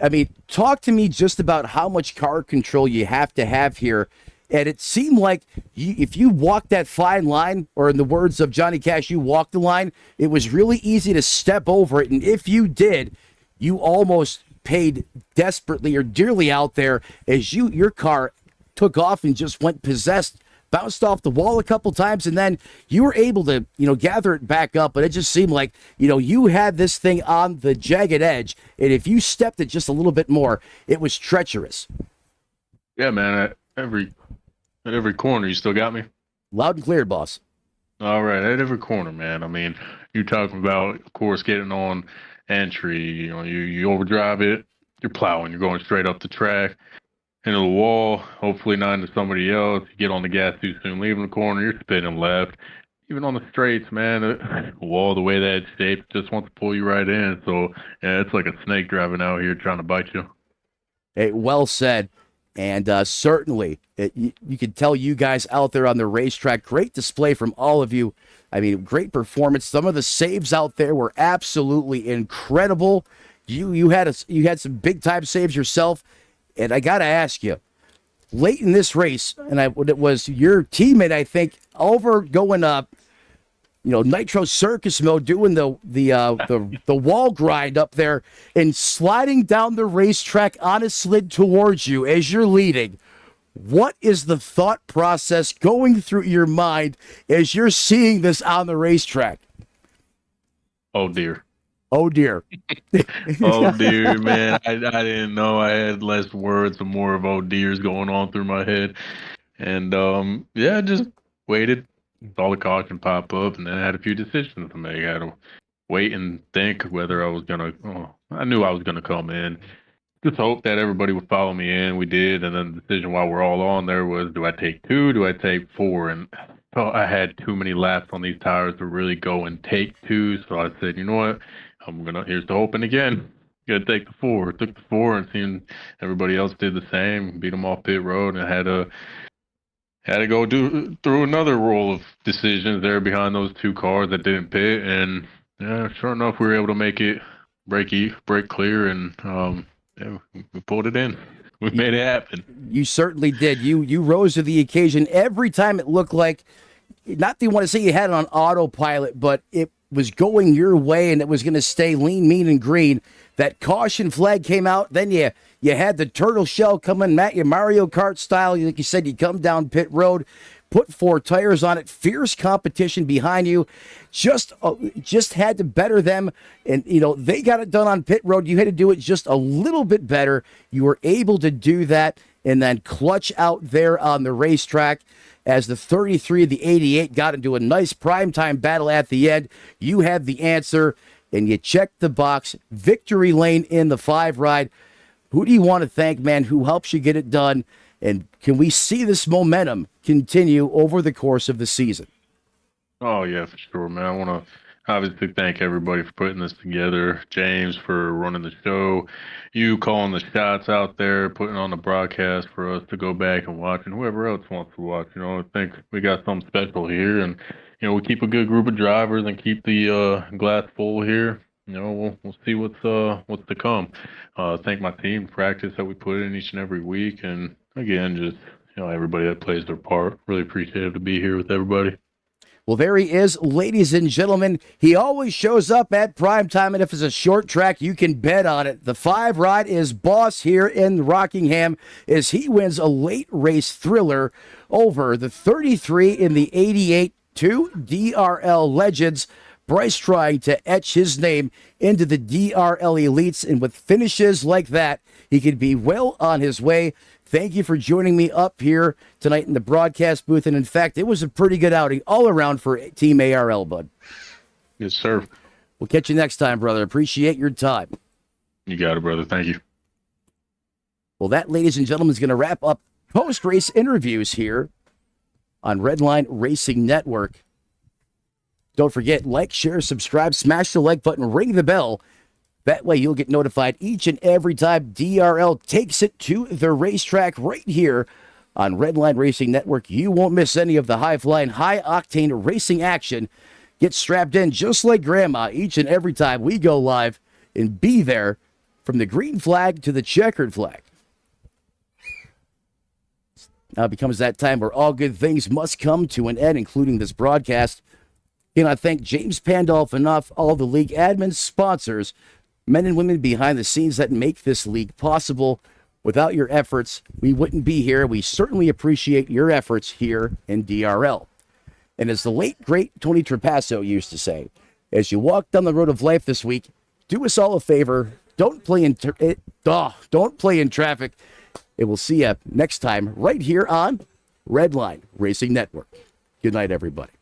I mean, talk to me just about how much car control you have to have here. And it seemed like if you walked that fine line, or in the words of Johnny Cash, you walked the line, it was really easy to step over it. And if you did, you almost paid desperately or dearly out there as your car took off and just went possessed, bounced off the wall a couple times, and then you were able to, gather it back up. But it just seemed like, you had this thing on the jagged edge, and if you stepped it just a little bit more, it was treacherous. Yeah, man. At every corner, you still got me? Loud and clear, boss. All right, at every corner, man. I mean, you're talking about, of course, getting on entry. You overdrive it, you're plowing, you're going straight up the track, into the wall, hopefully not into somebody else. You get on the gas too soon, leaving the corner, you're spinning left. Even on the straights, man, the wall, the way that it's shaped, just wants to pull you right in. So, yeah, it's like a snake driving out here trying to bite you. Hey, well said. And certainly, you can tell you guys out there on the racetrack, great display from all of you. I mean, great performance. Some of the saves out there were absolutely incredible. You had some big time saves yourself, and I got to ask you, late in this race, and it was your teammate, I think, over going up. Nitro Circus mode, doing the wall grind up there and sliding down the racetrack on a sled towards you as you're leading. What is the thought process going through your mind as you're seeing this on the racetrack? Oh, dear. Oh, dear. Oh, dear, man. I didn't know I had less words and more of oh, dears going on through my head. And, yeah, just waited. Saw the caution pop up, and then I had a few decisions to make. I had to wait and think whether I was I knew I was gonna come in. Just hope that everybody would follow me in. We did, and then the decision while we're all on there was, do I take 2? Do I take 4? And I had too many laps on these tires to really go and take 2. So I said, you know what? Here's to hoping again. Gotta take the 4. Took the 4 and seen everybody else did the same. Beat them off pit road, and I had had to go through another roll of decisions there behind those two cars that didn't pit, and yeah, sure enough, we were able to make it break clear, and yeah, we pulled it in. We made it happen. You certainly did. You rose to the occasion every time. It looked like, not that you want to say you had it on autopilot, but it was going your way and it was going to stay lean, mean, and green. That caution flag came out. Then you had the turtle shell coming, Mario Kart style. Like you said, you come down pit road, put 4 tires on it, fierce competition behind you. Just had to better them. And, they got it done on pit road. You had to do it just a little bit better. You were able to do that and then clutch out there on the racetrack. As the 33 of the 88 got into a nice primetime battle at the end, you had the answer, and you checked the box. Victory lane in the 5 ride. Who do you want to thank, man? Who helps you get it done? And can we see this momentum continue over the course of the season? Oh, yeah, for sure, man. I want to obviously thank everybody for putting this together. James for running the show. You calling the shots out there, putting on the broadcast for us to go back and watch, and whoever else wants to watch. I think we got something special here, and we keep a good group of drivers and keep the glass full here. We'll see what's to come. Thank my team, practice that we put in each and every week, and again, just everybody that plays their part. Really appreciative to be here with everybody. Well, there he is, ladies and gentlemen. He always shows up at prime time, and if it's a short track, you can bet on it. The 5 ride is boss here in Rockingham as he wins a late race thriller over the 33 in the 88. 2 DRL legends. Bryce trying to etch his name into the DRL elites, and with finishes like that, he could be well on his way. Thank you for joining me up here tonight in the broadcast booth. And in fact, it was a pretty good outing all around for Team ARL, bud. Yes, sir. We'll catch you next time, brother. Appreciate your time. You got it, brother. Thank you. Well, that, ladies and gentlemen, is going to wrap up post-race interviews here on Redline Racing Network. Don't forget, like, share, subscribe, smash the like button, ring the bell. That way you'll get notified each and every time DRL takes it to the racetrack right here on Redline Racing Network. You won't miss any of the high-flying, high-octane racing action. Get strapped in just like Grandma each and every time we go live, and be there from the green flag to the checkered flag. Now it becomes that time where all good things must come to an end, including this broadcast. And I thank James Pandolph enough, all the league admins, sponsors, men and women behind the scenes that make this league possible. Without your efforts, we wouldn't be here. We certainly appreciate your efforts here in DRL. And as the late, great Tony Trapasso used to say, as you walk down the road of life this week, do us all a favor. Don't play in traffic. And we'll see you next time right here on Redline Racing Network. Good night, everybody.